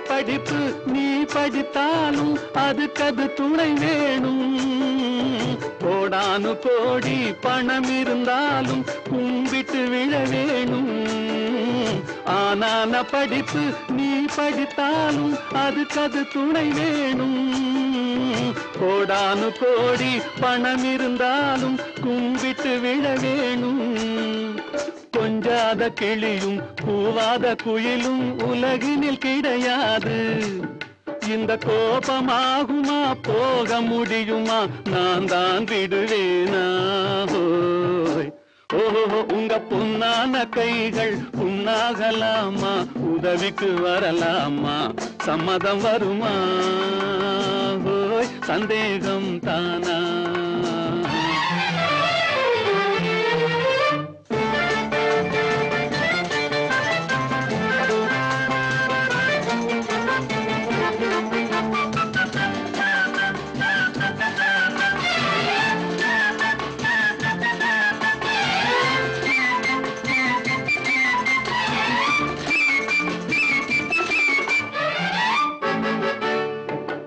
படிப்பு நீ படித்தாலும் அதுக்கது துணை வேணும். கோடானு கோடி பணம் இருந்தாலும் கும்பிட்டு விழ வேணும். ஆனான படிப்பு நீ படித்தாலும் அதுக்கது துணை வேணும். கோடானு கோடி பணம் இருந்தாலும் கும்பிட்டு விழ வேணும். கொஞ்சாத கிளியும் கூவாத குயிலும் உலகினில் கிடையாது. இந்த கோபமாகுமா போக முடியுமா நான் தான் விடுவேனா? ஓஹோ உங்க பொன்னான கைகள் புண்ணாகலாமா? உதவிக்கு வரலாமா? சம்மதம் வருமா? சந்தேகம் தானா?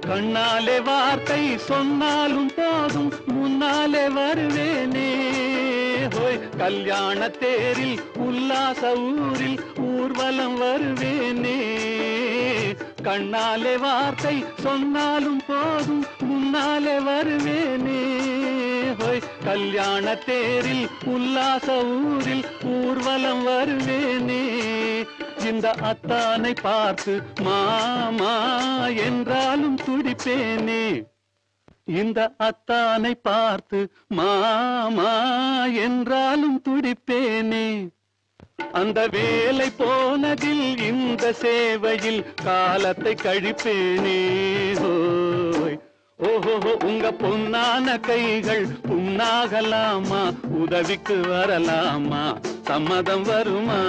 கண்ணாலே வார்த்தை சொன்னாலும் போதும் முன்னாலே வருவேனே. ஹோய் கல்யாண தேரில் உல்லாச ஊரில் ஊர்வலம் வருவேனே. கண்ணாலே வார்த்தை சொன்னாலும் போதும் முன்னாலே வருவேனே. ஹோய் கல்யாண தேரில் உல்லாச ஊரில் ஊர்வலம் வருவேனே. இந்த அத்தானை பார்த்து மாமா என்றாலும் துடிப்பேனே. இந்த அத்தானை பார்த்து மாமா என்றாலும் துடிப்பேனே. அந்த வேலை போனதில் இந்த சேவையில் காலத்தை கழிப்பேனே. ஓஹோ உங்க பொன்னான கைகள் புண்ணாகலாமா? உதவிக்கு வரலாமா? சம்மதம் வருமா?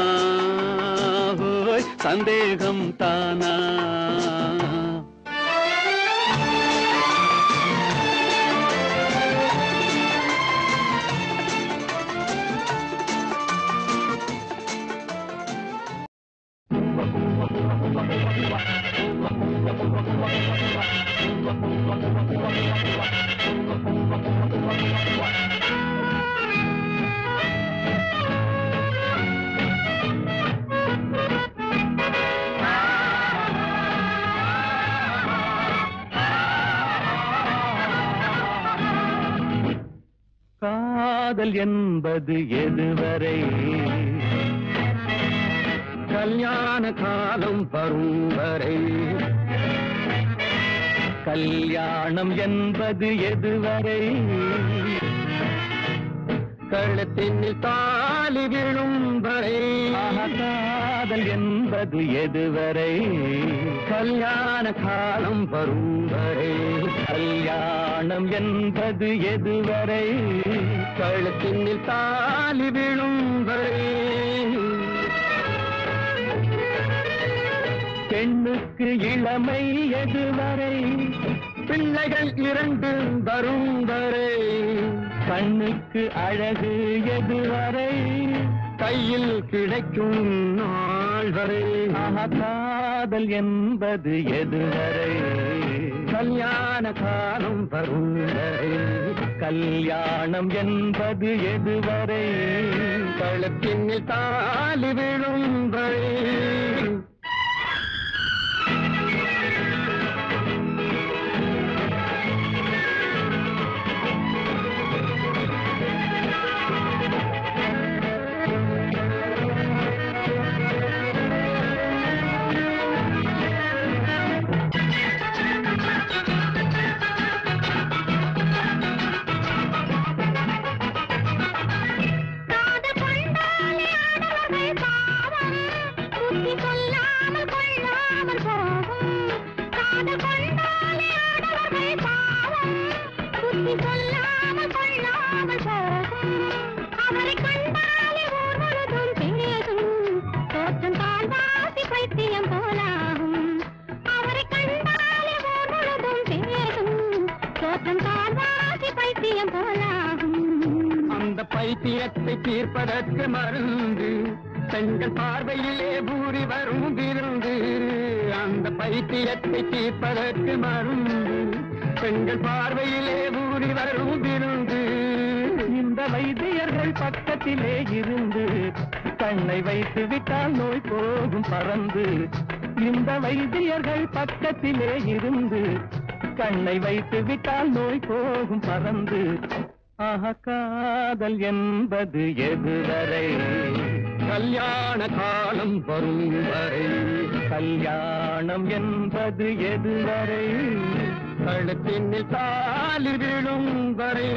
சந்தேகம் தானா? காதல் என்பது எதுவரை? கல்யாண காலம் வரும் வரை. கல்யாணம் என்பது எதுவரை? கழுத்தினில் தாலி விழும் வரை. காதல் என்பது எதுவரை? கல்யாண காலம் வரும் வரை. கல்யாணம் என்பது எதுவரை? கழுத்தினில் தாலி விழும் வரை. பெண்ணுக்கு இளமை எதுவரை? பிள்ளைகள் இரண்டு வரும் வரை. கண்ணுக்கு அழகு எதுவரை? கையில் கிடைக்கும் நாள் வரை. காதல் என்பது எதுவரை? கல்யாண காலம் வரும் வரை. கல்யாணம் என்பது எதுவரை? கழுத்தினில் தாலி விழும் வரை. பைத்தியத்தை தீர்ப்பதற்கு மருந்து பெண்கள் பார்வையிலே பூரி வரும் விருந்து. அந்த பைத்தியத்தை தீர்ப்பதற்கு மருந்து பெண்கள் பார்வையிலே ஊறி வரும் விருந்து. இந்த வைத்தியர்கள் பக்கத்திலே இருந்து கண்ணை வைத்து விட்டால் நோய் போகும் பறந்து. இந்த வைத்தியர்கள் பக்கத்திலே இருந்து கண்ணை வைத்து விட்டால் நோய் போகும் பறந்து. ஆஹா காதல் என்பது எதுவரை? கல்யாண காலம் வரும் வரை. கல்யாணம் என்பது எதுவரை? கழுத்தினில் தாலி விழும் வரை.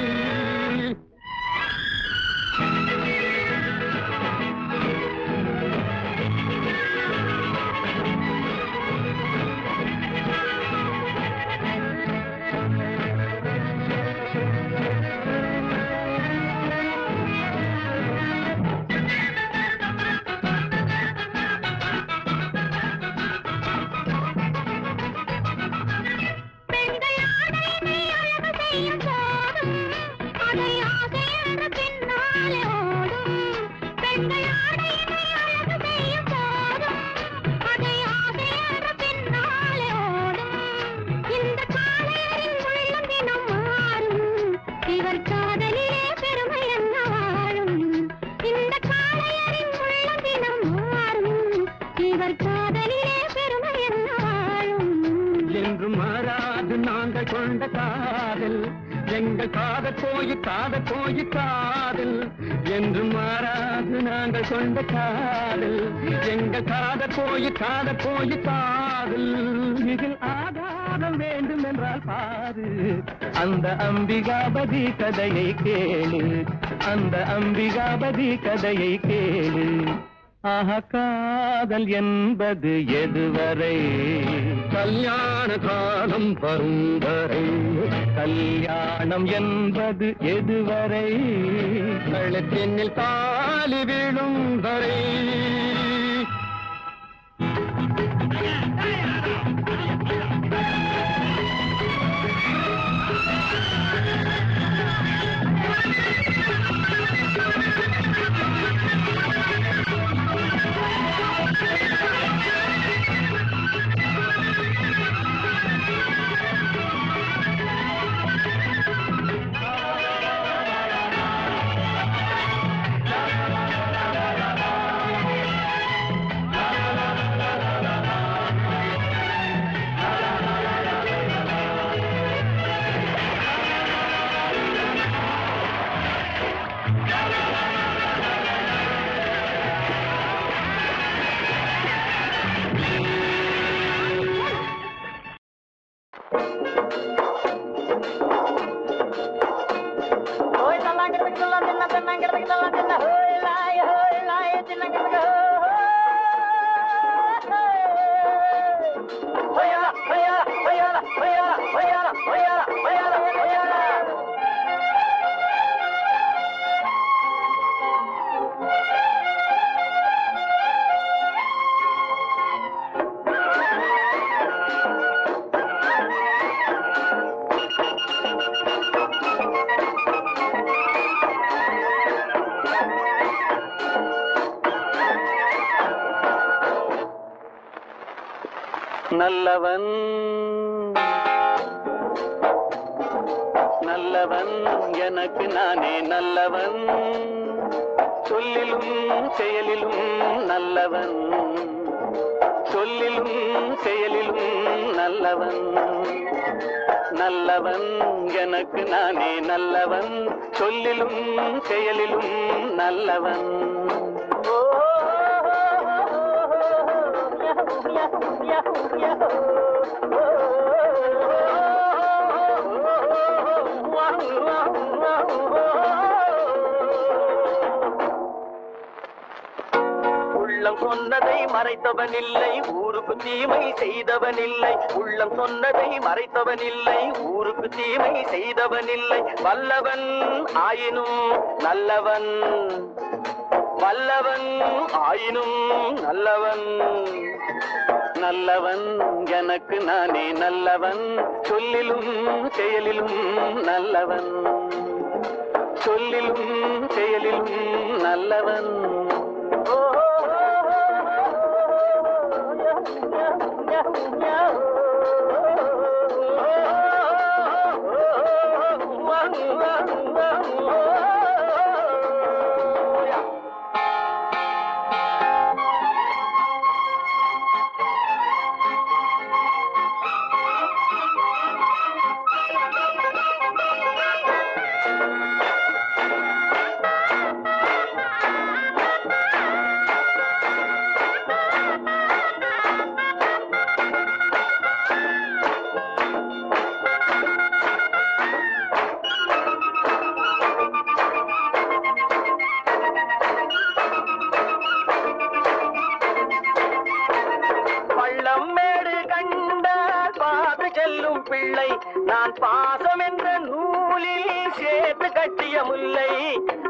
எங்கள் காதல் போய் காதல் என்று மாறாது. நாங்கள் கொண்ட காதல் எங்கள் காதல் போய் காதல். இதில் ஆதாரம் வேண்டும் என்றால் பாரு. அந்த அம்பிகாபதி கதையை கேளு. அந்த அம்பிகாபதி கதையை கேளு. ஆஹா காதல் என்பது எதுவரை? கல்யாண காலம் வரும் வரை. கல்யாணம் என்பது எதுவரை? கழுத்தினில் தாலி விழும் வரை. நல்லவன் நல்லவன் எனக்கு நானே நல்லவன். சொல்லிலும் செயலிலும் நல்லவன். சொல்லிலும் செயலிலும் நல்லவன். நல்லவன் எனக்கு நானே நல்லவன். சொல்லிலும் செயலிலும் நல்லவன். உள்ளம் சொன்னதை மறைத்தவன் இல்லை, ஊருக்கு தீமை செய்தவன் இல்லை. உள்ளம் சொன்னதை மறைத்தவன் இல்லை, ஊருக்கு தீமை செய்தவன் இல்லை. வல்லவன் ஆயினும் நல்லவன். வல்லவன் ஆயினும் நல்லவன். நல்லவன் எனக்கு நானே நல்லவன். சொல்லிலும் செயலிலும் நல்லவன். சொல்லிலும் செயலிலும் நல்லவன். பிள்ளை நான் பாசம் என்ற நூலில் சேர்த்து கட்டிய முல்லை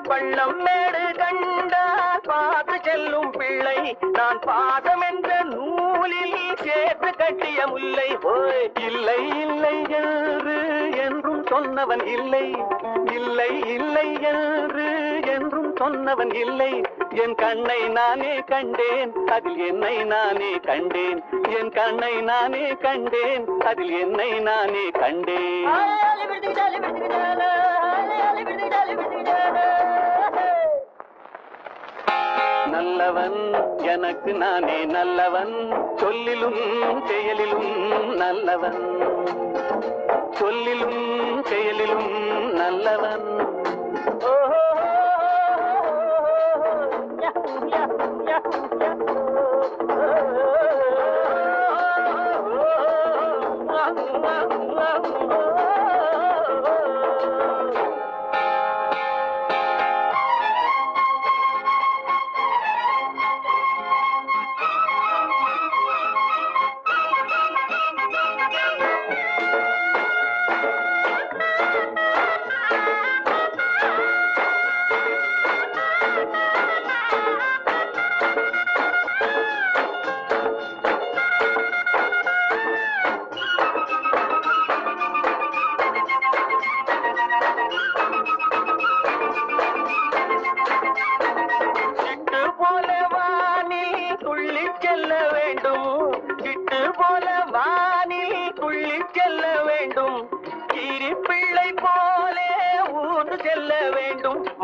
பள்ளம் மேடு கண்டால் பார்த்து செல்லும் பிள்ளை நான் பாசம் என்ற நூலில் சேர்த்து கட்டிய முல்லை இல்லை இல்லை என்று என்றும் சொன்னவன் இல்லை இல்லை இல்லை என்று என்றும் சொன்னவன் இல்லை என் கண்ணை நானே கண்டேன் அதில் என்னை நானே கண்டேன் என் கண்ணை நானே கண்டேன் அதில் என்னை நானே கண்டேன் நல்லவன் எனக்கு நானே நல்லவன் சொல்லிலும் செயலிலும் நல்லவன் சொல்லிலும் செயலிலும் நல்லவன்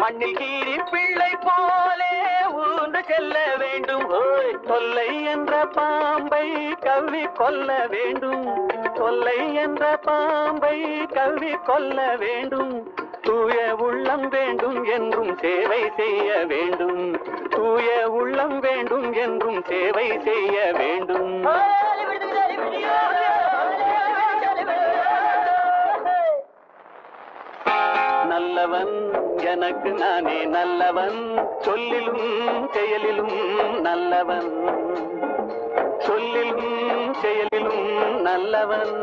மண்ணில் கீரி பிள்ளை போலே ஊன்று செல்ல வேண்டும் தொல்லை என்ற பாம்பை கவ்வி கொல்ல வேண்டும் தொல்லை என்ற பாம்பை கவ்வி கொல்ல வேண்டும் தூய உள்ளம் வேண்டும் என்றும் சேவை செய்ய வேண்டும் தூய உள்ளம் வேண்டும் என்றும் சேவை செய்ய வேண்டும் நல்லவன் எனக்கு நானே நல்லவன் சொல்லிலும் செயலிலும் நல்லவன் சொல்லிலும் செயலிலும் நல்லவன்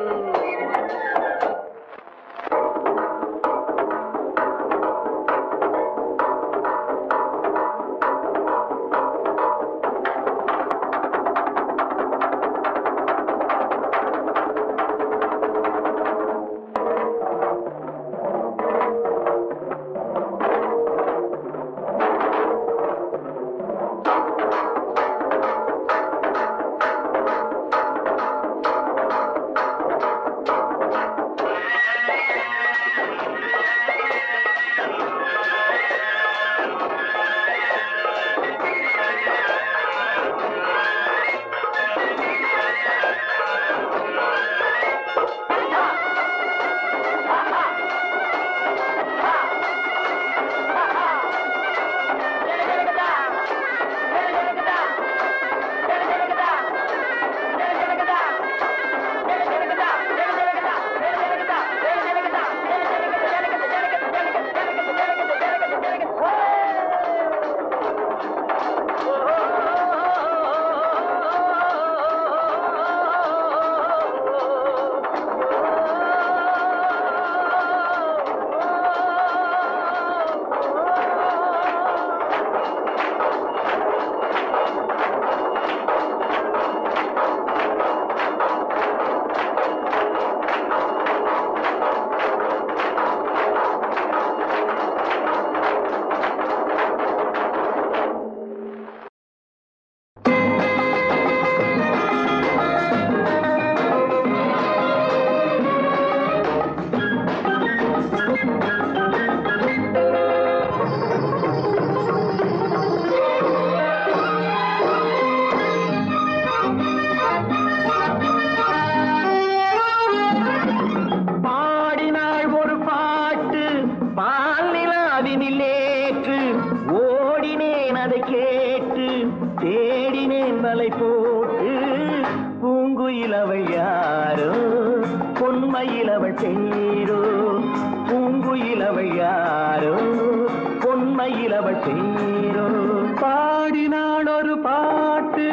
பாலிலாவினில் ஏற்று ஓடினேன் அதை கேட்டு தேடினேன் வலை போட்டு பூங்குயிலவள் யாரோ பொன்மையிலவள் பேரோ பூங்குயிலவள் யாரோ பொன்மையிலவள் பேரோ பாடினாள் ஒரு பாட்டு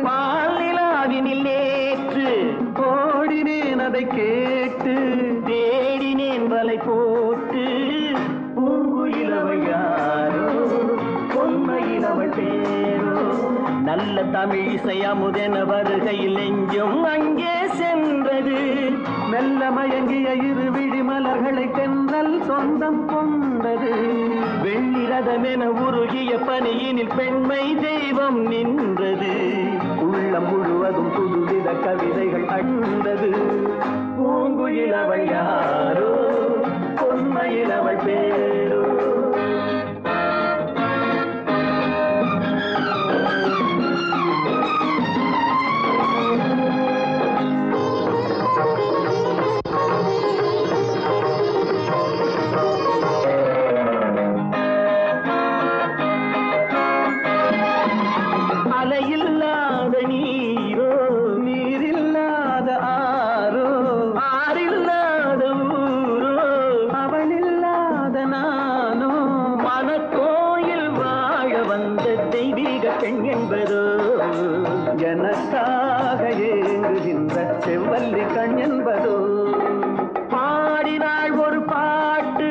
பாலிலாவினில் நேற்று ஓடினேன் அதை கேட்டு தேடினேன் வலை போட்டு பூங்குயிலவள் யாரோ பொன்மையிலவள் பேரோ நல்ல தமிழ் இசை அமுதென வருகையில் நெஞ்சும் அங்கே சென்றது மெல்ல மயங்கிய இரு விழி மலர்களை தென்றல் சொந்தம் கொண்டது வெள்ளிரதமென உருகிய பனியினில் பெண்மை தெய்வம் நின்றது உள்ளம் முழுவதும் புதுவித கவிதைகள் அண்டது பூங்குயிலவள் யாரோ பொன்மையிலவள் பேரோ அலையில்லாத நீரோ நீரில்லாத ஆரோ ஆறில்லாத ஊரோ அவளில்லாத நானோ மனக்கோயில் வாழ வந்த தெய்வீக பெண் என்பதோ எனக்காக ஏங்குகின்ற செவ்வல்லி கண் என்பதோ பாடினாள் ஒரு பாட்டு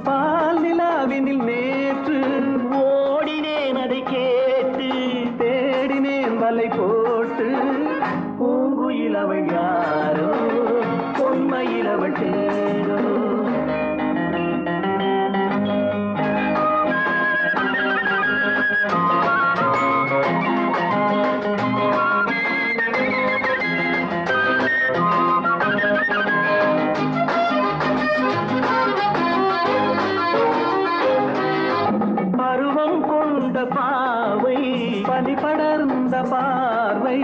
பால் நிலாவினில் நேற்று ஓடினேன் அதை கேட்டு தேடினேன் வலை போட்டு பூங்குயிலவள் யாரோ பொன்மையிலவள் பேரோ பருவம் கொண்ட பாவை பனி படர்ந்த பார்வை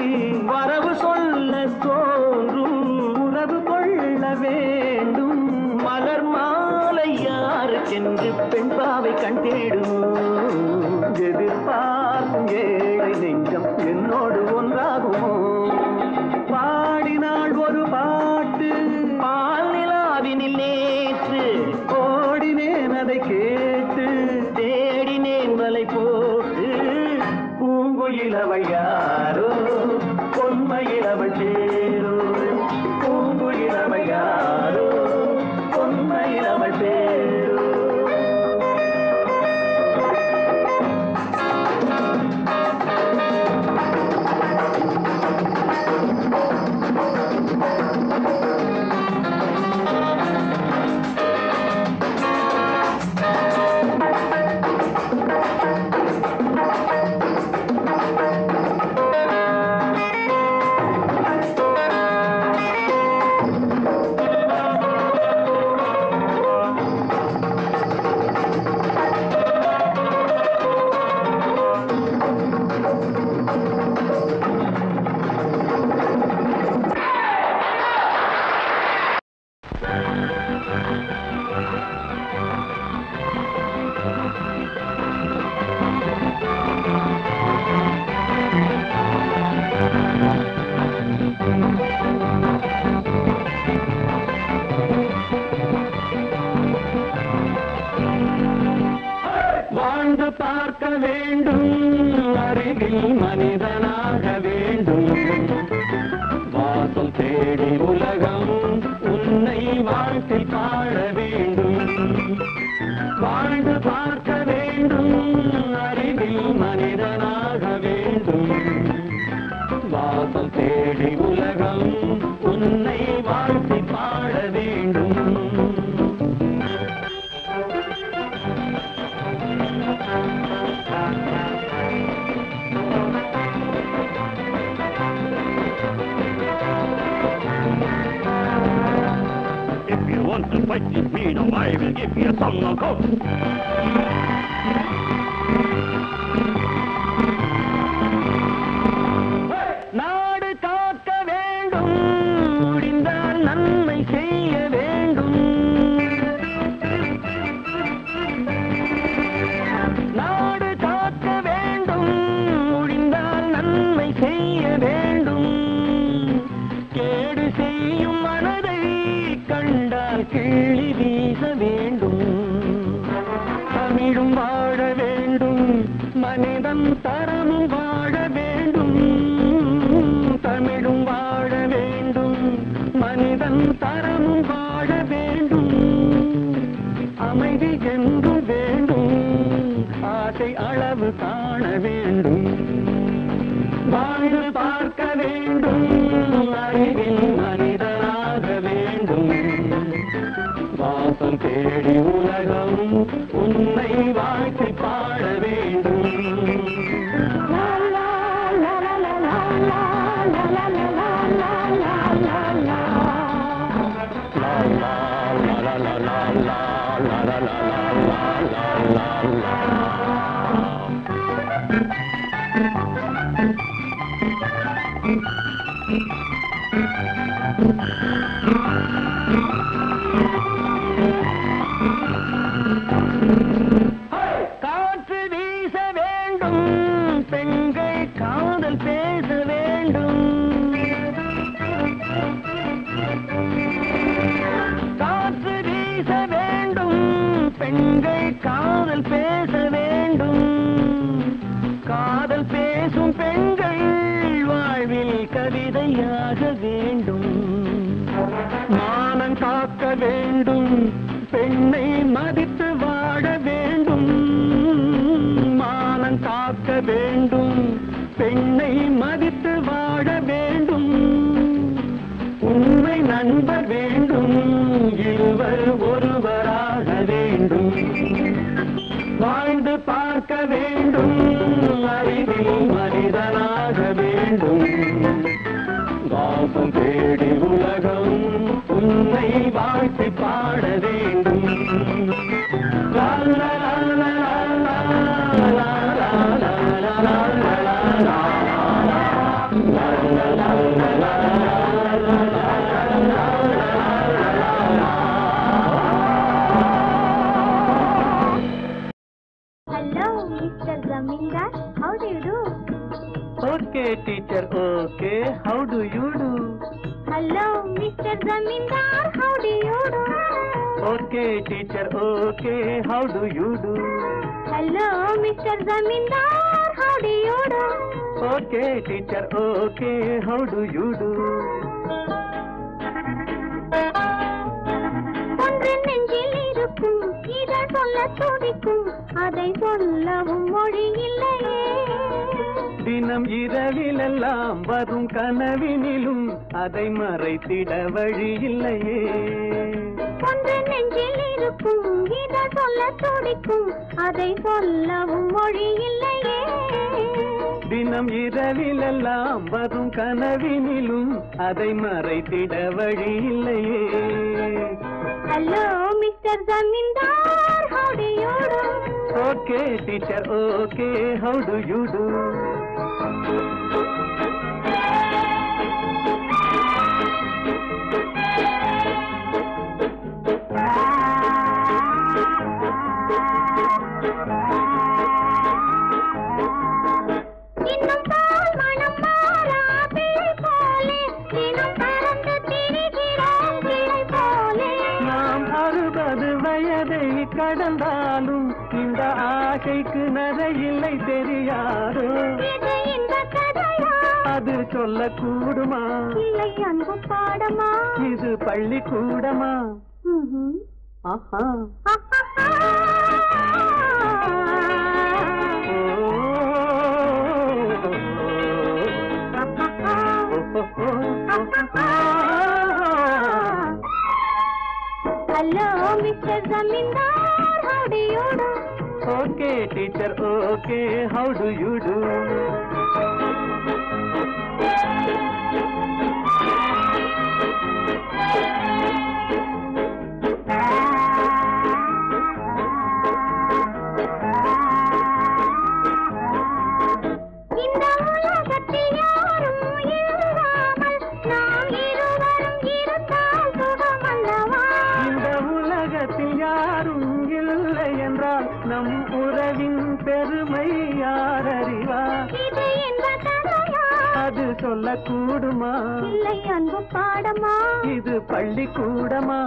வரவு சொல்ல தோன்றும் உறவு கொள்ள வேண்டும் மலர் மாலை யாருக்கென்று பெண் பாவை கண் தேடும் எதிர்பார்க்கும் ஏழை நெஞ்சம் என்னோடு ஒன்றாகுமோ பாடினாள் ஒரு பாட்டு பால் நிலாவினில் நேற்று ஓடினேன் அதை கேட்டு தேடினேன் வலை போட்டு பூங்குயிலவள் யாரோ பொன்மையிலவள் பேரோ பூங்குயிலவள் யாரோ பொன்மையிலவள் பேரோ வாழ்ந்து பார்க்க வேண்டும் அருகில் மனிதனாக வேண்டும் வாசல் தேடி உலகம் உன்னை வாழ்க்கை பாட வேண்டும் வாழ்ந்து பார்க்க வேண்டும் அருகில் மனிதனாக வேண்டும் வாசல் தேடி உலகம் உன்னை வாழ்க்கை பாட வேண்டும் If you want to fight this freedom, I will give you a song of hope. நாடு காக்க வேண்டும் முடிந்தால் நன்மை செய்ய வேண்டும் கனவு காண வேண்டும் வாழ்ந்து பார்க்க வேண்டும் அறிவில் மனிதனாக வேண்டும் வாசம் தேடி உலகம் உன்னை வாழ்த்தி பாட வேண்டும் காற்று வீச வேண்டும் பெண்கள் காதல் பேச வேண்டும் காற்று வீச வேண்டும் பெண்கள் காதல் பேச வேண்டும் காதல் பேசும் பெண்கள் வாழ்வில் கவிதையாக வேண்டும் மானம் காக்க வேண்டும் பெண்ணை மதித்து வாழ வேண்டும் மானம் காக்க வேண்டும் பெண்ணை மதித்து வாழ வேண்டும் உண்மை நண்பர் வேண்டும் இருவர் ஒருவராக வேண்டும் வாழ்ந்து பார்க்க வேண்டும் அறிவில் மனிதனாக வேண்டும் வாசம் தேடி உலகம் உன்னை வாழ்த்தி பாட வேண்டும் லா லா லா லா லா லா லா லா Hello, Mr. Zamindar. How do you do? Okay, teacher. Okay. How do you do? Hello, Mr. Zamindar. How do you do? Okay, teacher. Okay. How do you do? Hello, Mr. Zamindar. How do you do? Okay, teacher. Okay. How do you do? ஒன்று நெஞ்சில் இருக்கும் இதழ் சொல்ல துடிக்கும் அதை சொல்லவும் மொழி இல்லையே தினம் இரவிலெல்லாம் வரும் கனவினிலும் அதை மறைத்திட வழி இல்லையே ஒன்று நெஞ்சில் இருக்கும் இதழ் சொல்ல துடிக்கும் அதை சொல்லவும் மொழி இல்லையே தினம் இரவிலெல்லாம் வரும் கனவினிலும் அதை மறைத்திட வழி இல்லையே Hello, Mr. Zamindar. How do you do? Okay, teacher. Okay. How do you do? இன்னும் பால் மனம் மாறாதே போலே தினம் பறந்து திரிகிறோம் கிளை போலே நாம் 60 வயதை கடந்தாலும் இந்த ஆசைக்கு நரையில்லை தெரியாதோ இது இந்த கதையா அது சொல்லக்கூடுமா இல்லை அன்பு பாடமா இது பள்ளிக்கூடமா ஆஹா Hello, Mr. Zamindar. How do you do? Okay, teacher. Okay. How do you do? இந்த உலகத்தில் யாரும் இல்லாமல் நாம் இருவரும் இருந்தால் சுகமல்லவா இந்த உலகத்தில் யாரும் இல்லை என்றால் நம் உறவின் பெருமை யார் அறிவார் இது இந்த கதையா அது சொல்லக்கூடுமா இல்லை அன்பு பாடமா இது பள்ளிக்கூடமா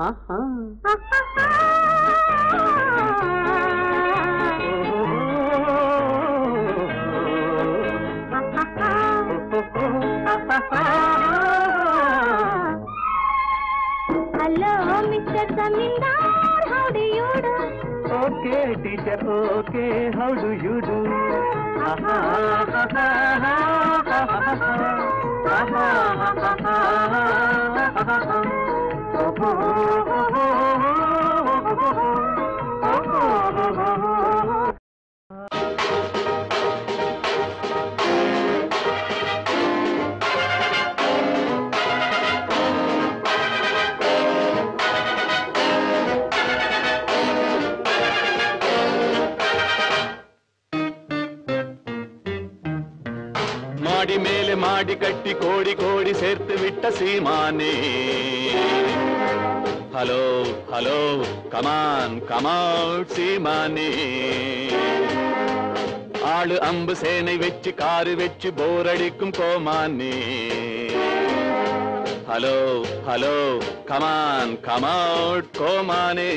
ஆஹா Hello, Mr. Zamindar. How do you do? Okay, teacher, okay, how do you do? மாடி மேலே மாடி கட்டி கோடி கோடி சேர்த்து விட்ட சீமானே ஹலோ ஹலோ கமான் கமவுட் சீமானே ஆளு அம்பு சேனை வச்சு காரு வச்சு போரடிக்கும் கோமானே ஹலோ ஹலோ கமான் கமவுட் கோமானே